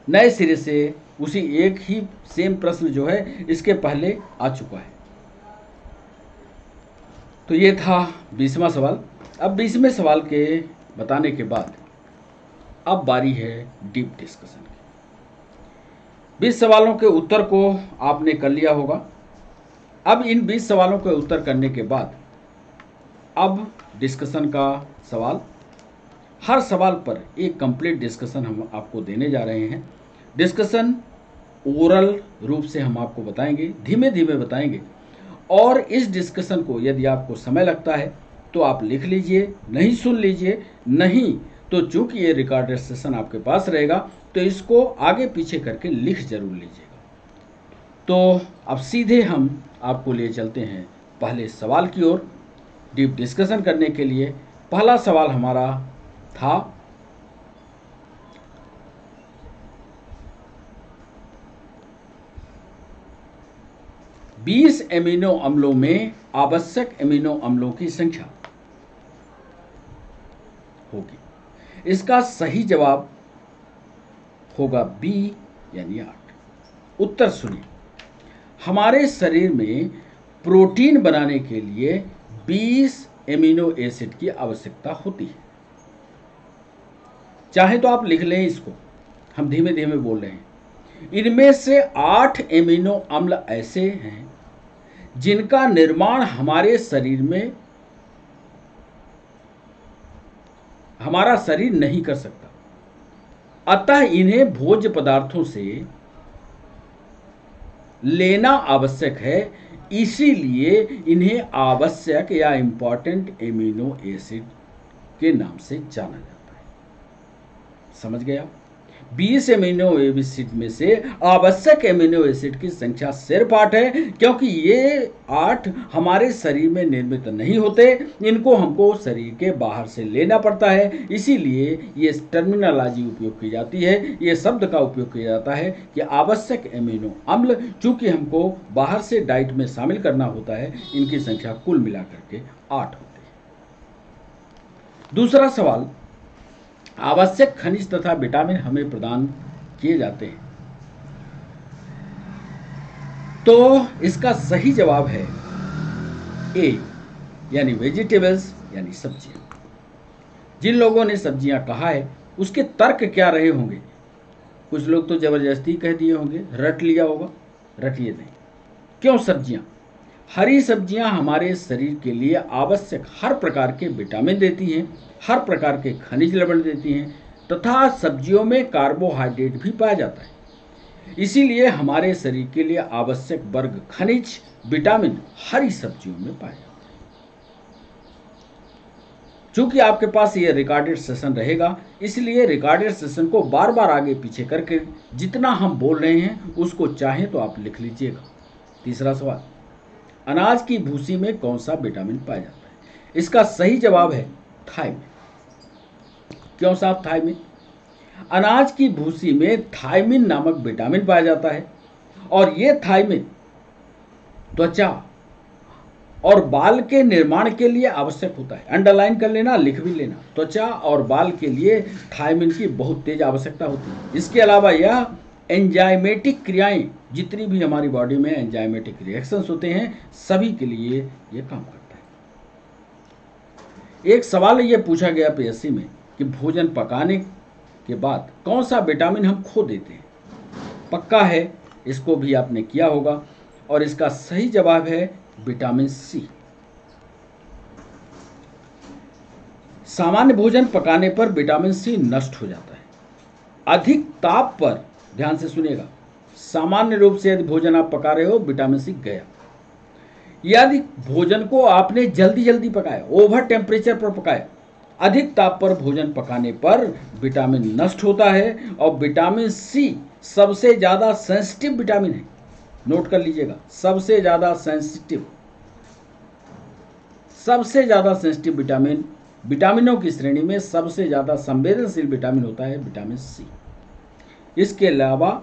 नए सिरे से उसी एक ही सेम प्रश्न जो है इसके पहले आ चुका है। तो ये था 20वां सवाल। अब 20वें सवाल के बताने के बाद अब बारी है डीप डिस्कशन की। 20 सवालों के उत्तर को आपने कर लिया होगा। अब इन 20 सवालों के उत्तर करने के बाद अब डिस्कशन का सवाल, हर सवाल पर एक कंप्लीट डिस्कशन हम आपको देने जा रहे हैं। डिस्कशन ओरल रूप से हम आपको बताएंगे, धीमे धीमे बताएंगे। और इस डिस्कशन को यदि आपको समय लगता है तो आप लिख लीजिए, नहीं सुन लीजिए, नहीं तो चूंकि ये रिकॉर्डेड सेशन आपके पास रहेगा तो इसको आगे पीछे करके लिख जरूर लीजिएगा। तो अब सीधे हम आपको ले चलते हैं पहले सवाल की ओर डीप डिस्कशन करने के लिए। पहला सवाल हमारा था, बीस एमिनो अम्लों में आवश्यक एमिनो अम्लों की संख्या होगी। इसका सही जवाब होगा बी यानी 8। उत्तर सुनिए, हमारे शरीर में प्रोटीन बनाने के लिए 20 एमिनो एसिड की आवश्यकता होती है। चाहे तो आप लिख लें इसको, हम धीमे धीमे बोल रहे हैं। इनमें से 8 एमिनो अम्ल ऐसे हैं जिनका निर्माण हमारे शरीर में हमारा शरीर नहीं कर सकता, अतः इन्हें भोज्य पदार्थों से लेना आवश्यक है। इसीलिए इन्हें आवश्यक या इंपॉर्टेंट एमिनो एसिड के नाम से जाना जाता है। समझ गया? 20 एमिनो एसिड में से आवश्यक एमिनो एसिड की संख्या सिर्फ 8 है, क्योंकि ये 8 हमारे शरीर में निर्मित नहीं होते, इनको हमको शरीर के बाहर से लेना पड़ता है। इसीलिए ये टर्मिनोलॉजी उपयोग की जाती है, ये शब्द का उपयोग किया जाता है कि आवश्यक एमिनो अम्ल, चूंकि हमको बाहर से डाइट में शामिल करना होता है, इनकी संख्या कुल मिलाकर के 8 होती है। दूसरा सवाल, आवश्यक खनिज तथा विटामिन हमें प्रदान किए जाते हैं। तो इसका सही जवाब है ए यानी वेजिटेबल्स यानी सब्जियां। जिन लोगों ने सब्जियां कहा है उसके तर्क क्या रहे होंगे? कुछ लोग तो जबरदस्ती कह दिए होंगे, रट लिया होगा। रटिए नहीं। क्यों सब्जियां? हरी सब्जियां हमारे शरीर के लिए आवश्यक हर प्रकार के विटामिन देती हैं, हर प्रकार के खनिज लवण देती हैं, तथा सब्जियों में कार्बोहाइड्रेट भी पाया जाता है। इसीलिए हमारे शरीर के लिए आवश्यक वर्ग खनिज विटामिन हरी सब्जियों में पाए जाते हैं। चूंकि आपके पास ये रिकॉर्डेड सेशन रहेगा, इसलिए रिकॉर्डेड सेशन को बार बार आगे पीछे करके जितना हम बोल रहे हैं उसको चाहें तो आप लिख लीजिएगा। तीसरा सवाल, अनाज की भूसी में कौन सा विटामिन पाया जाता है? इसका सही जवाब है थायमिन। क्यों साहब थायमिन? अनाज की भूसी में थायमिन नामक विटामिन पाया जाता है और ये थायमिन त्वचा और बाल के निर्माण के लिए आवश्यक होता है। अंडरलाइन कर लेना, लिख भी लेना। त्वचा और बाल के लिए थायमिन की बहुत तेज आवश्यकता होती है। इसके अलावा यह एंजाइमेटिक क्रियाएं, जितनी भी हमारी बॉडी में एंजाइमेटिक रिएक्शंस होते हैं, सभी के लिए ये काम करता है। एक सवाल ये पूछा गया पीएससी में कि भोजन पकाने के बाद कौन सा विटामिन हम खो देते हैं। पक्का है, इसको भी आपने किया होगा, और इसका सही जवाब है विटामिन सी। सामान्य भोजन पकाने पर विटामिन सी नष्ट हो जाता है। अधिक ताप पर, ध्यान से सुनिएगा, सामान्य रूप से यदि भोजन आप पका रहे हो, विटामिन सी गया। यदि भोजन को आपने जल्दी जल्दी पकाया, ओवर टेम्परेचर पर पकाया, अधिक ताप पर भोजन पकाने पर विटामिन नष्ट होता है। और विटामिन सी सबसे ज्यादा सेंसिटिव विटामिन है। नोट कर लीजिएगा, सबसे ज्यादा सेंसिटिव विटामिन, विटामिनों की श्रेणी में सबसे ज्यादा संवेदनशील विटामिन होता है विटामिन सी। इसके अलावा,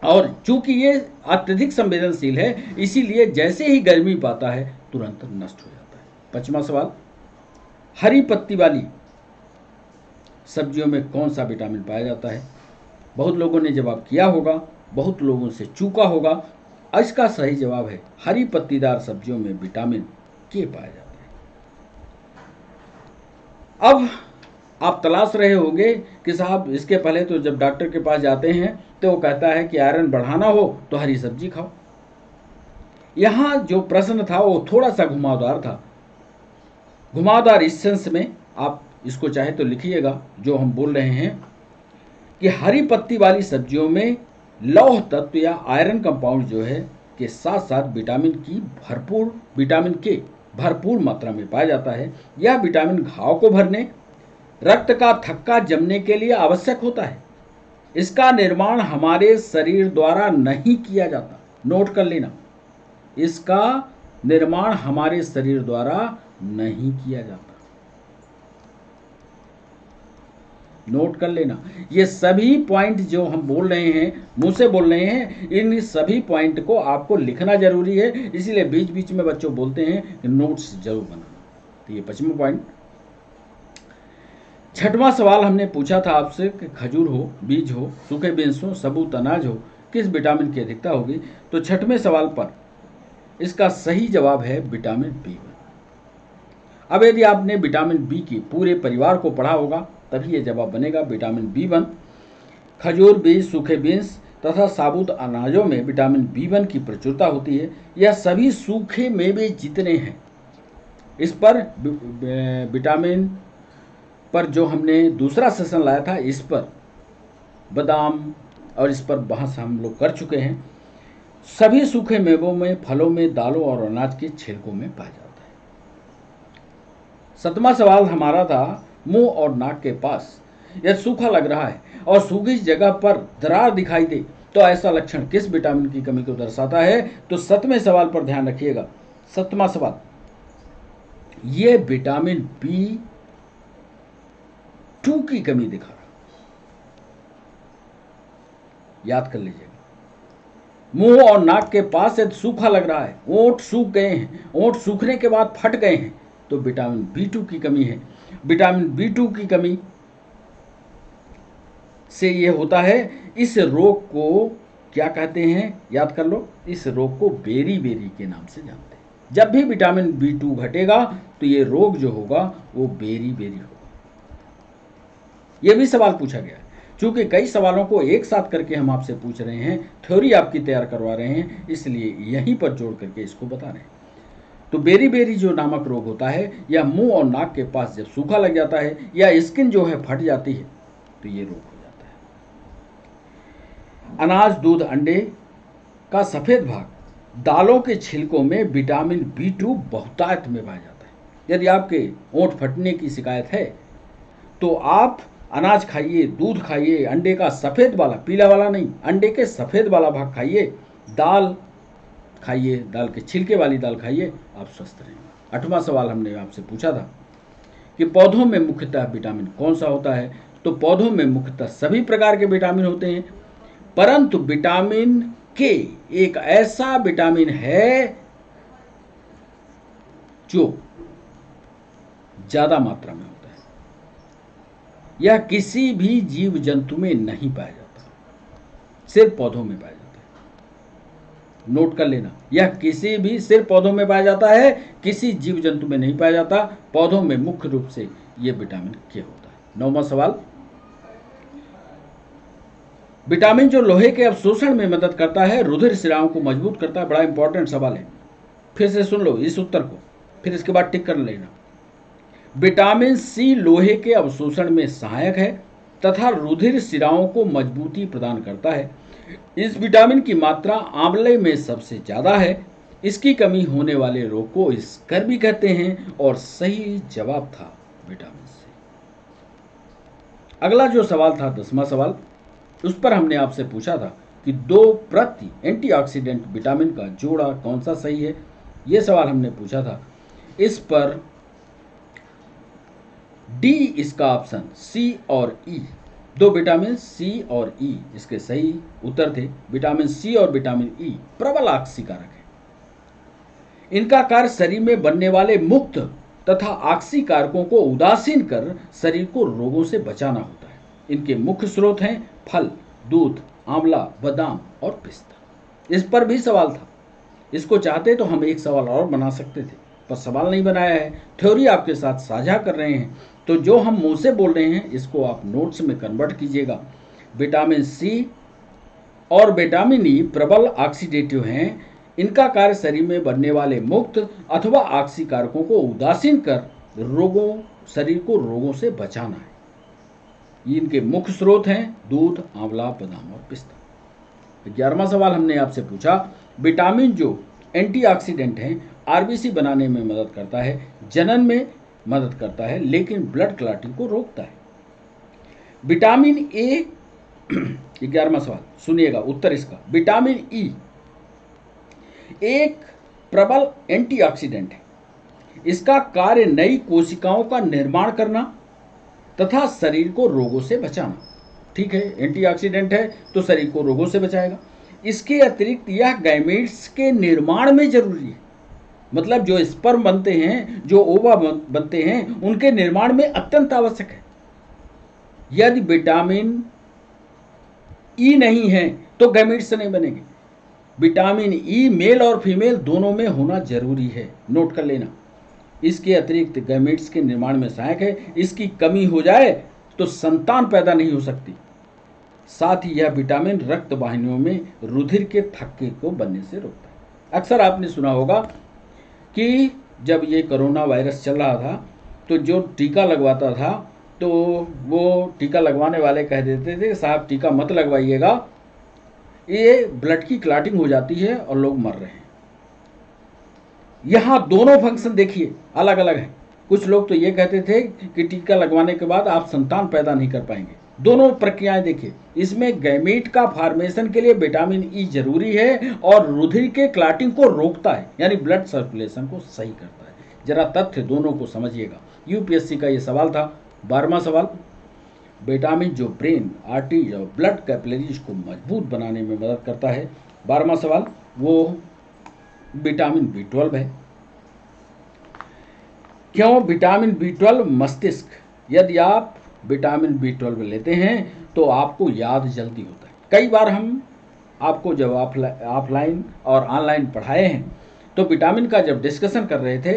और चूंकि ये अत्यधिक संवेदनशील है, इसीलिए जैसे ही गर्मी पाता है तुरंत नष्ट हो जाता है। 5वां सवाल, हरी पत्ती वाली सब्जियों में कौन सा विटामिन पाया जाता है। बहुत लोगों ने जवाब किया होगा, बहुत लोगों से चूका होगा। इसका सही जवाब है हरी पत्तीदार सब्जियों में विटामिन के पाया जाता है। अब आप तलाश रहे होंगे कि साहब, इसके पहले तो जब डॉक्टर के पास जाते हैं तो वो कहता है कि आयरन बढ़ाना हो तो हरी सब्जी खाओ। यहाँ जो प्रश्न था वो थोड़ा सा घुमावदार था। घुमावदार इस सेंस में, आप इसको चाहे तो लिखिएगा, जो हम बोल रहे हैं कि हरी पत्ती वाली सब्जियों में लौह तत्व या आयरन कंपाउंड जो है के साथ साथ विटामिन के भरपूर मात्रा में पाया जाता है। यह विटामिन घाव को भरने, रक्त का थक्का जमने के लिए आवश्यक होता है। इसका निर्माण हमारे शरीर द्वारा नहीं किया जाता। नोट कर लेना, इसका निर्माण हमारे शरीर द्वारा नहीं किया जाता। नोट कर लेना, ये सभी पॉइंट जो हम बोल रहे हैं, मुंह से बोल रहे हैं, इन सभी पॉइंट को आपको लिखना जरूरी है। इसीलिए बीच बीच में बच्चों बोलते हैं कि नोट्स जरूर बनाना। तो ये 5वां पॉइंट। 6वां सवाल हमने पूछा था आपसे कि खजूर हो, बीज हो, सूखे बीन्स हो, सबूत अनाज हो, किस विटामिन की अधिकता होगी। तो 6वें सवाल पर इसका सही जवाब है विटामिन B1। अब यदि आपने विटामिन बी की पूरे परिवार को पढ़ा होगा तभी ये जवाब बनेगा विटामिन B1। खजूर, बीज, सूखे बीन्स तथा साबुत अनाजों में विटामिन B1 की प्रचुरता होती है। यह सभी सूखे मेवे जितने हैं, इस पर विटामिन पर जो हमने दूसरा सेशन लाया था, इस पर बादाम और इस पर बहस हम लोग कर चुके हैं। सभी सूखे मेवों में, फलों में, दालों और अनाज के छिलकों में पाया जाता है। 7वां सवाल हमारा था, मुंह और नाक के पास यदि सूखा लग रहा है और सूखी जगह पर दरार दिखाई दे तो ऐसा लक्षण किस विटामिन की कमी को दर्शाता है। तो 7वें सवाल पर ध्यान रखिएगा। 7वां सवाल, ये विटामिन B2 की कमी दिखा रहा। याद कर लीजिएगा, मुंह और नाक के पास यदि सूखा लग रहा है, ओंठ सूख गए हैं, ओंठ सूखने के बाद फट गए हैं, तो विटामिन B2 की कमी है। विटामिन B2 की कमी से ये होता है, इस रोग को क्या कहते हैं, याद कर लो, इस रोग को बेरी-बेरी के नाम से जानते हैं। जब भी विटामिन B2 घटेगा तो ये रोग जो होगा वो बेरी-बेरी होगा। ये भी सवाल पूछा गया है। चूंकि कई सवालों को एक साथ करके हम आपसे पूछ रहे हैं, थ्योरी आपकी तैयार करवा रहे हैं, इसलिए यहीं पर जोड़ करके इसको बता रहे हैं। तो बेरी-बेरी जो नामक रोग होता है, या मुंह और नाक के पास जब सूखा लग जाता है या स्किन जो है फट जाती है, तो ये रोग हो जाता है। अनाज, दूध, अंडे का सफेद भाग, दालों के छिलकों में विटामिन B2 बहुतायत में पाया जाता है। यदि आपके ओंठ फटने की शिकायत है तो आप अनाज खाइए, दूध खाइए, अंडे का सफेद वाला, पीला वाला नहीं, अंडे के सफेद वाला भाग खाइए, दाल खाइए, दाल के छिलके वाली दाल खाइए, आप स्वस्थ रहेंगे। 8वां सवाल हमने आपसे पूछा था कि पौधों में मुख्यतः विटामिन कौन सा होता है। तो पौधों में मुख्यतः सभी प्रकार के विटामिन होते हैं, परंतु विटामिन के एक ऐसा विटामिन है जो ज़्यादा मात्रा में होता है। यह किसी भी जीव जंतु में नहीं पाया जाता, सिर्फ पौधों में पाया जाता है। नोट कर लेना, यह किसी भी सिर्फ पौधों में पाया जाता है, किसी जीव जंतु में नहीं पाया जाता। पौधों में मुख्य रूप से यह विटामिन के होता है। 9वां सवाल, विटामिन जो लोहे के अवशोषण में मदद करता है, रुधिर शिराओं को मजबूत करता है। बड़ा इंपॉर्टेंट सवाल है, फिर से सुन लो इस उत्तर को, फिर इसके बाद टिक कर लेना। विटामिन सी लोहे के अवशोषण में सहायक है तथा रुधिर शिराओं को मजबूती प्रदान करता है। इस विटामिन की मात्रा आंवले में सबसे ज्यादा है। इसकी कमी होने वाले रोग को स्कर्वी कहते हैं और सही जवाब था विटामिन सी। अगला जो सवाल था 10वां सवाल, उस पर हमने आपसे पूछा था कि 2 प्रति एंटीऑक्सीडेंट विटामिन का जोड़ा कौन सा सही है। यह सवाल हमने पूछा था। इस पर डी इसका ऑप्शन, सी और ई, 2 विटामिन सी और ई इसके सही उत्तर थे। विटामिन सी और विटामिन ई प्रबल ऑक्सीकारक है। इनका कार्य शरीर में बनने वाले मुक्त तथा ऑक्सीकारकों को उदासीन कर शरीर को रोगों से बचाना होता है। इनके मुख्य स्रोत हैं फल, दूध, आंवला, बादाम और पिस्ता। इस पर भी सवाल था। इसको चाहते तो हम एक सवाल और बना सकते थे, पर सवाल नहीं बनाया है। थ्योरी आपके साथ साझा कर रहे हैं, तो जो हम मुंह से बोल रहे हैं इसको आप नोट्स में कन्वर्ट कीजिएगा। विटामिन सी और विटामिन ई प्रबल ऑक्सीडेटिव हैं। इनका कार्य शरीर में बनने वाले मुक्त अथवा ऑक्सीकारकों को उदासीन कर शरीर को रोगों से बचाना है। ये इनके मुख्य स्रोत हैं दूध, आंवला, बादाम और पिस्ता। 11वां सवाल हमने आपसे पूछा, विटामिन जो एंटीऑक्सीडेंट हैं, आरबीसी बनाने में मदद करता है, जनन में मदद करता है, लेकिन ब्लड क्लॉटिंग को रोकता है। विटामिन ए 11वां सवाल सुनिएगा उत्तर इसका। विटामिन ई एक प्रबल एंटीऑक्सीडेंट है। इसका कार्य नई कोशिकाओं का निर्माण करना तथा शरीर को रोगों से बचाना। ठीक है, एंटीऑक्सीडेंट है तो शरीर को रोगों से बचाएगा। इसके अतिरिक्त यह गैमेट्स के निर्माण में जरूरी है। मतलब जो स्पर्म बनते हैं, जो ओवा बनते हैं, उनके निर्माण में अत्यंत आवश्यक है। यदि विटामिन ई नहीं है तो गैमेट्स नहीं बनेंगे। विटामिन ई मेल और फीमेल दोनों में होना जरूरी है, नोट कर लेना। इसके अतिरिक्त गैमेट्स के निर्माण में सहायक है। इसकी कमी हो जाए तो संतान पैदा नहीं हो सकती। साथ ही यह विटामिन रक्त वाहिनियों में रुधिर के थक्के को बनने से रोकता है। अक्सर आपने सुना होगा कि जब ये कोरोना वायरस चल रहा था तो जो टीका लगवाता था तो वो टीका लगवाने वाले कह देते थे साहब टीका मत लगवाइएगा, ये ब्लड की क्लॉटिंग हो जाती है और लोग मर रहे हैं। यहाँ दोनों फंक्शन देखिए अलग अलग हैं। कुछ लोग तो ये कहते थे कि टीका लगवाने के बाद आप संतान पैदा नहीं कर पाएंगे। दोनों प्रक्रियाएं देखिए। इसमें गैमेट का फॉर्मेशन के लिए विटामिन ई जरूरी है और रुधिर के क्लॉटिंग को रोकता है, यानी ब्लड सर्कुलेशन को सही करता है। जरा तथ्य दोनों को समझिएगा। यूपीएससी का ये सवाल था। 12वां सवाल, विटामिन जो ब्रेन, आर्टरीज और ब्लड कैपिलरीज को मजबूत बनाने में मदद करता है। 12वां सवाल वो विटामिन बी12 है। क्यों विटामिन बी12 मस्तिष्क, यदि आप विटामिन बी12 लेते हैं तो आपको याद जल्दी होता है। कई बार हम आपको जब ऑफलाइन और ऑनलाइन पढ़ाए हैं तो विटामिन का जब डिस्कशन कर रहे थे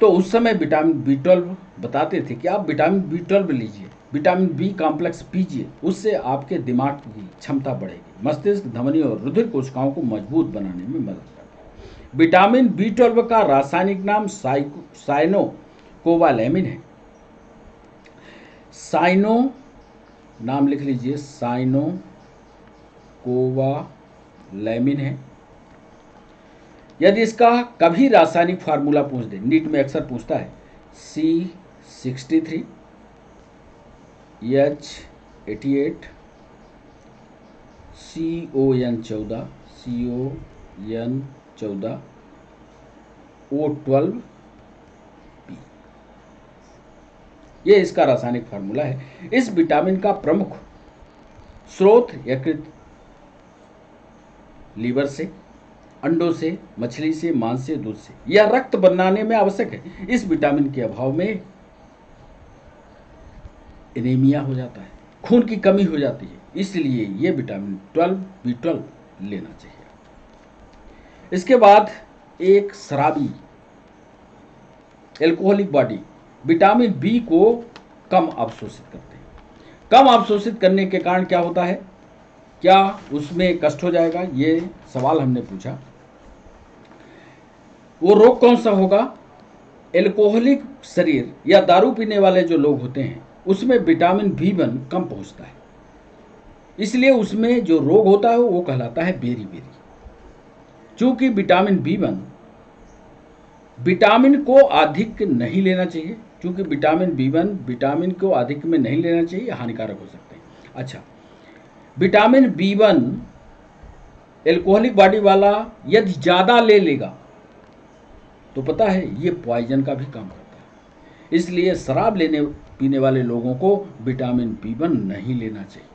तो उस समय विटामिन बी12 बताते थे कि आप विटामिन बी12 लीजिए, विटामिन बी कॉम्प्लेक्स पीजिए, उससे आपके दिमाग की क्षमता बढ़ेगी, मस्तिष्क, धमनी और रुधिर कोशिकाओं को मजबूत बनाने में मदद करता है। विटामिन बी12 का रासायनिक नाम साइनोकोबालैमिन है। साइनो नाम लिख लीजिए, साइनोकोबालैमिन है। यदि इसका कभी रासायनिक फार्मूला पूछ दे, नीट में अक्सर पूछता है, C63 H88 CON14 O12 P, ये इसका रासायनिक फार्मूला है। इस विटामिन का प्रमुख स्रोत यकृत, लीवर से, अंडों से, मछली से, मांस से, दूध से। यह रक्त बनाने में आवश्यक है। इस विटामिन के अभाव में एनीमिया हो जाता है, खून की कमी हो जाती है। इसलिए ये विटामिन 12 B12 लेना चाहिए। इसके बाद एक शराबी एल्कोहलिक बॉडी विटामिन बी को कम अवशोषित करते हैं। कम अवशोषित करने के कारण क्या होता है, क्या उसमें कष्ट हो जाएगा, ये सवाल हमने पूछा। वो रोग कौन सा होगा? एल्कोहलिक शरीर या दारू पीने वाले जो लोग होते हैं उसमें विटामिन B1 कम पहुंचता है, इसलिए उसमें जो रोग होता है वो कहलाता है बेरी बेरी। चूंकि विटामिन B1 विटामिन को अधिक नहीं लेना चाहिए, क्योंकि विटामिन B1 विटामिन को अधिक में नहीं लेना चाहिए, हानिकारक हो सकते हैं। अच्छा, विटामिन B1 एल्कोहलिक बॉडी वाला यदि ज़्यादा ले लेगा तो पता है ये पॉइजन का भी काम करता है। इसलिए शराब लेने पीने वाले लोगों को विटामिन B1 नहीं लेना चाहिए।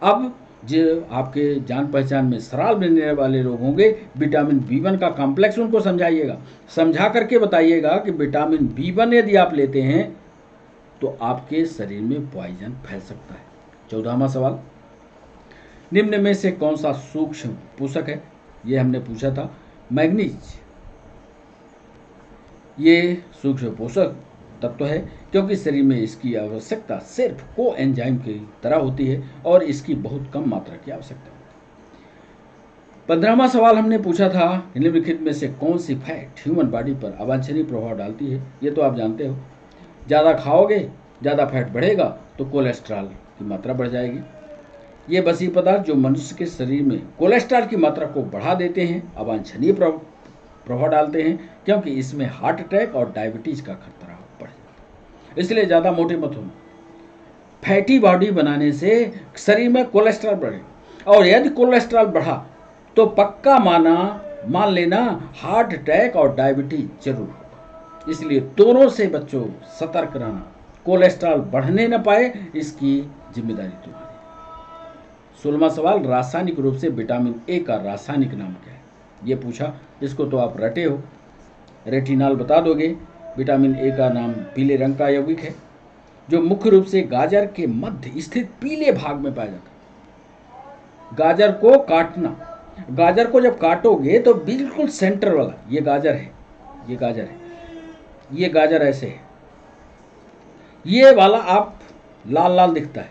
अब जो आपके जान पहचान में शराब लेने वाले लोग होंगे, विटामिन B1 का कॉम्प्लेक्स उनको समझाइएगा, समझा करके बताइएगा कि विटामिन B1 यदि आप लेते हैं तो आपके शरीर में पॉइजन फैल सकता है। 14वां सवाल, निम्न में से कौन सा सूक्ष्म पोषक है? ये हमने पूछा था। मैग्नीज ये सूक्ष्म पोषक तत्व है, क्योंकि शरीर में इसकी आवश्यकता सिर्फ कोएंजाइम की तरह होती है और इसकी बहुत कम मात्रा की आवश्यकता होती है। 15वां सवाल हमने पूछा था, निम्नलिखित में से कौन सी फैट ह्यूमन बॉडी पर अवांछनीय प्रभाव डालती है? ये तो आप जानते हो, ज़्यादा खाओगे ज़्यादा फैट बढ़ेगा तो कोलेस्ट्रॉल की मात्रा बढ़ जाएगी। ये बसी पदार्थ जो मनुष्य के शरीर में कोलेस्ट्रॉल की मात्रा को बढ़ा देते हैं, अवांछनीय प्रभाव डालते हैं, क्योंकि इसमें हार्ट अटैक और डायबिटीज का खतरा बढ़ जाता है। इसलिए ज़्यादा मोटे मत होना। फैटी बॉडी बनाने से शरीर में कोलेस्ट्रॉल बढ़े, और यदि कोलेस्ट्रॉल बढ़ा तो पक्का मान लेना हार्ट अटैक और डायबिटीज जरूर होगा। इसलिए दोनों से बच्चों सतर्क रहना, कोलेस्ट्रॉल बढ़ने न पाए इसकी जिम्मेदारी तुम्हारी। 16वां सवाल, रासायनिक रूप से विटामिन ए का रासायनिक नाम क्या है? ये पूछा, इसको तो आप रटे हो, रेटिनॉल बता दोगे। विटामिन ए का नाम पीले रंग का यौगिक है जो मुख्य रूप से गाजर के मध्य स्थित पीले भाग में पाया जाता है। गाजर को काटना, गाजर को जब काटोगे तो बिल्कुल सेंटर वाला, ये गाजर है, ये गाजर है, ये गाजर ऐसे है, ये वाला आप लाल लाल दिखता है,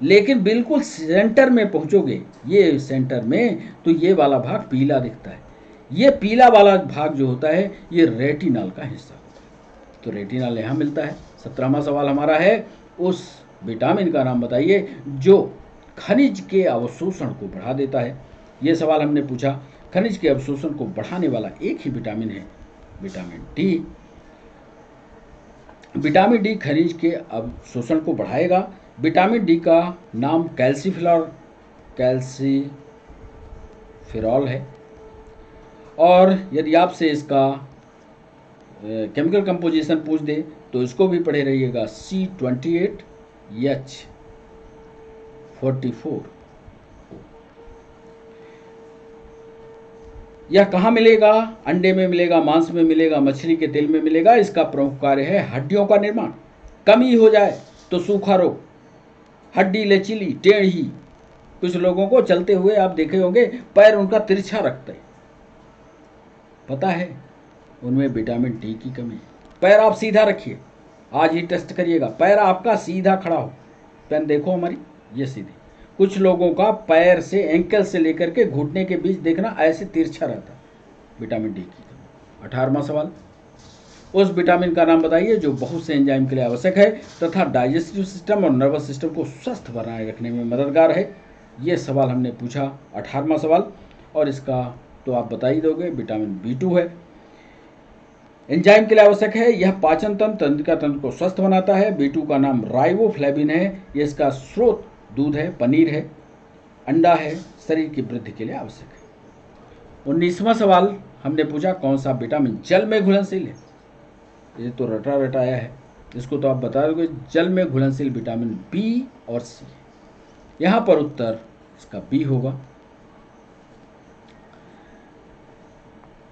लेकिन बिल्कुल सेंटर में पहुंचोगे, ये सेंटर में, तो ये वाला भाग पीला दिखता है। ये पीला वाला भाग जो होता है ये रेटिनॉल का हिस्सा होता है। तो रेटिनॉल यहाँ मिलता है। 17वां सवाल हमारा है, उस विटामिन का नाम बताइए जो खनिज के अवशोषण को बढ़ा देता है। ये सवाल हमने पूछा। खनिज के अवशोषण को बढ़ाने वाला एक ही विटामिन है, विटामिन डी। विटामिन डी खनिज के अवशोषण को बढ़ाएगा। विटामिन डी का नाम कैल्सीफेरॉल है, और यदि आपसे इसका केमिकल कंपोजिशन पूछ दे तो इसको भी पढ़े रहिएगा, C28H44। यह कहाँ मिलेगा? अंडे में मिलेगा, मांस में मिलेगा, मछली के तेल में मिलेगा। इसका प्रमुख कार्य है हड्डियों का निर्माण। कमी हो जाए तो सूखा रोग, हड्डी लचीली, टेढ़ी। कुछ लोगों को चलते हुए आप देखे होंगे पैर उनका तिरछा रखते हैं, पता है उनमें विटामिन डी की कमी है। पैर आप सीधा रखिए, आज ही टेस्ट करिएगा, पैर आपका सीधा खड़ा हो, पेन देखो हमारी ये सीधी। कुछ लोगों का पैर से एंकल से लेकर के घुटने के बीच देखना ऐसे तिरछा रहता है, विटामिन डी की कमी। 18वां सवाल, उस विटामिन का नाम बताइए जो बहुत से एंजाइम के लिए आवश्यक है तथा डाइजेस्टिव सिस्टम और नर्वस सिस्टम को स्वस्थ बनाए रखने में मददगार है। ये सवाल हमने पूछा, 18वां सवाल, और इसका तो आप बता ही दोगे, विटामिन B2 है। एंजाइम के लिए आवश्यक है, यह पाचन तंत्र, तंत्रिका तंत्र को स्वस्थ बनाता है। B2 का नाम राइबोफ्लेविन है। ये इसका स्रोत दूध है, पनीर है, अंडा है, शरीर की वृद्धि के लिए आवश्यक है। 19वां सवाल हमने पूछा, कौन सा विटामिन जल में घुलनशील है? ये तो रटा रटाया है, इसको तो आप बता दोगे। जल में घुलनशील विटामिन B और C। यहाँ पर उत्तर इसका B होगा।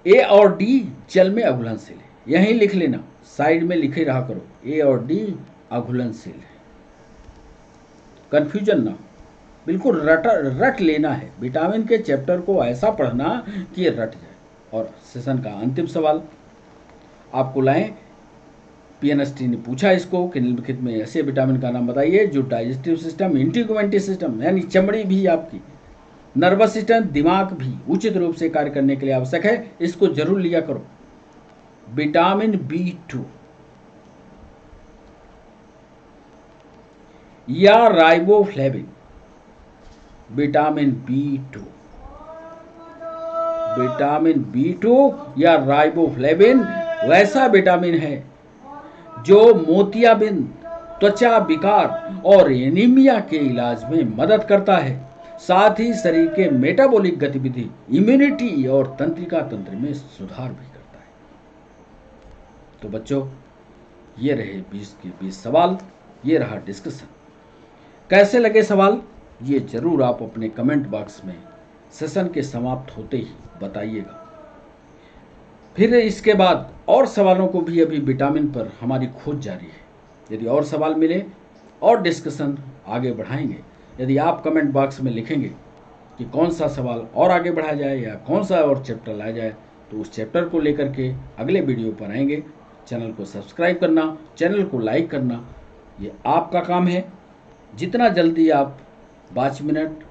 ए और डी जल में अघुलनशील है, यहीं लिख लेना, साइड में लिखे रहा करो, ए और डी अघुलनशील है, कंफ्यूजन ना, बिल्कुल रट लेना है। विटामिन के चैप्टर को ऐसा पढ़ना कि ये रट जाए। और सेशन का अंतिम सवाल आपको लाएं, पीएनएसटी ने पूछा इसको कि निम्नलिखित में ऐसे विटामिन का नाम बताइए जो डाइजेस्टिव सिस्टम, इंटीग्यूमेंटरी सिस्टम यानी चमड़ी भी आपकी, नर्वस सिस्टम, दिमाग भी उचित रूप से कार्य करने के लिए आवश्यक है। इसको जरूर लिया करो। विटामिन B2 या riboflavin, vitamin B2, vitamin B2 या राइबोफ्लेविन वैसा विटामिन है जो मोतियाबिंद, त्वचा विकार और एनीमिया के इलाज में मदद करता है। साथ ही शरीर के मेटाबॉलिक गतिविधि, इम्यूनिटी और तंत्रिका तंत्र में सुधार भी करता है। तो बच्चों, ये रहे 20 के 20 सवाल, ये रहा डिस्कशन। कैसे लगे सवाल ये जरूर आप अपने कमेंट बॉक्स में सेशन के समाप्त होते ही बताइएगा। फिर इसके बाद और सवालों को भी अभी विटामिन पर हमारी खोज जारी है। यदि और सवाल मिले और डिस्कशन आगे बढ़ाएंगे। यदि आप कमेंट बॉक्स में लिखेंगे कि कौन सा सवाल और आगे बढ़ाया जाए या कौन सा और चैप्टर लाया जाए, तो उस चैप्टर को लेकर के अगले वीडियो पर आएंगे। चैनल को सब्सक्राइब करना, चैनल को लाइक करना, ये आपका काम है। जितना जल्दी आप 5 मिनट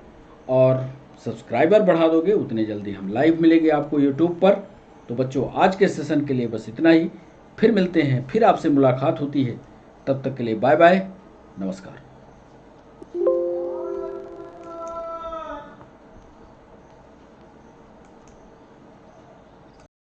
और सब्सक्राइबर बढ़ा दोगे, उतने जल्दी हम लाइव मिलेंगे आपको यूट्यूब पर। तो बच्चों, आज के सेशन के लिए बस इतना ही। फिर मिलते हैं, फिर आपसे मुलाकात होती है। तब तक के लिए बाय बाय, नमस्कार।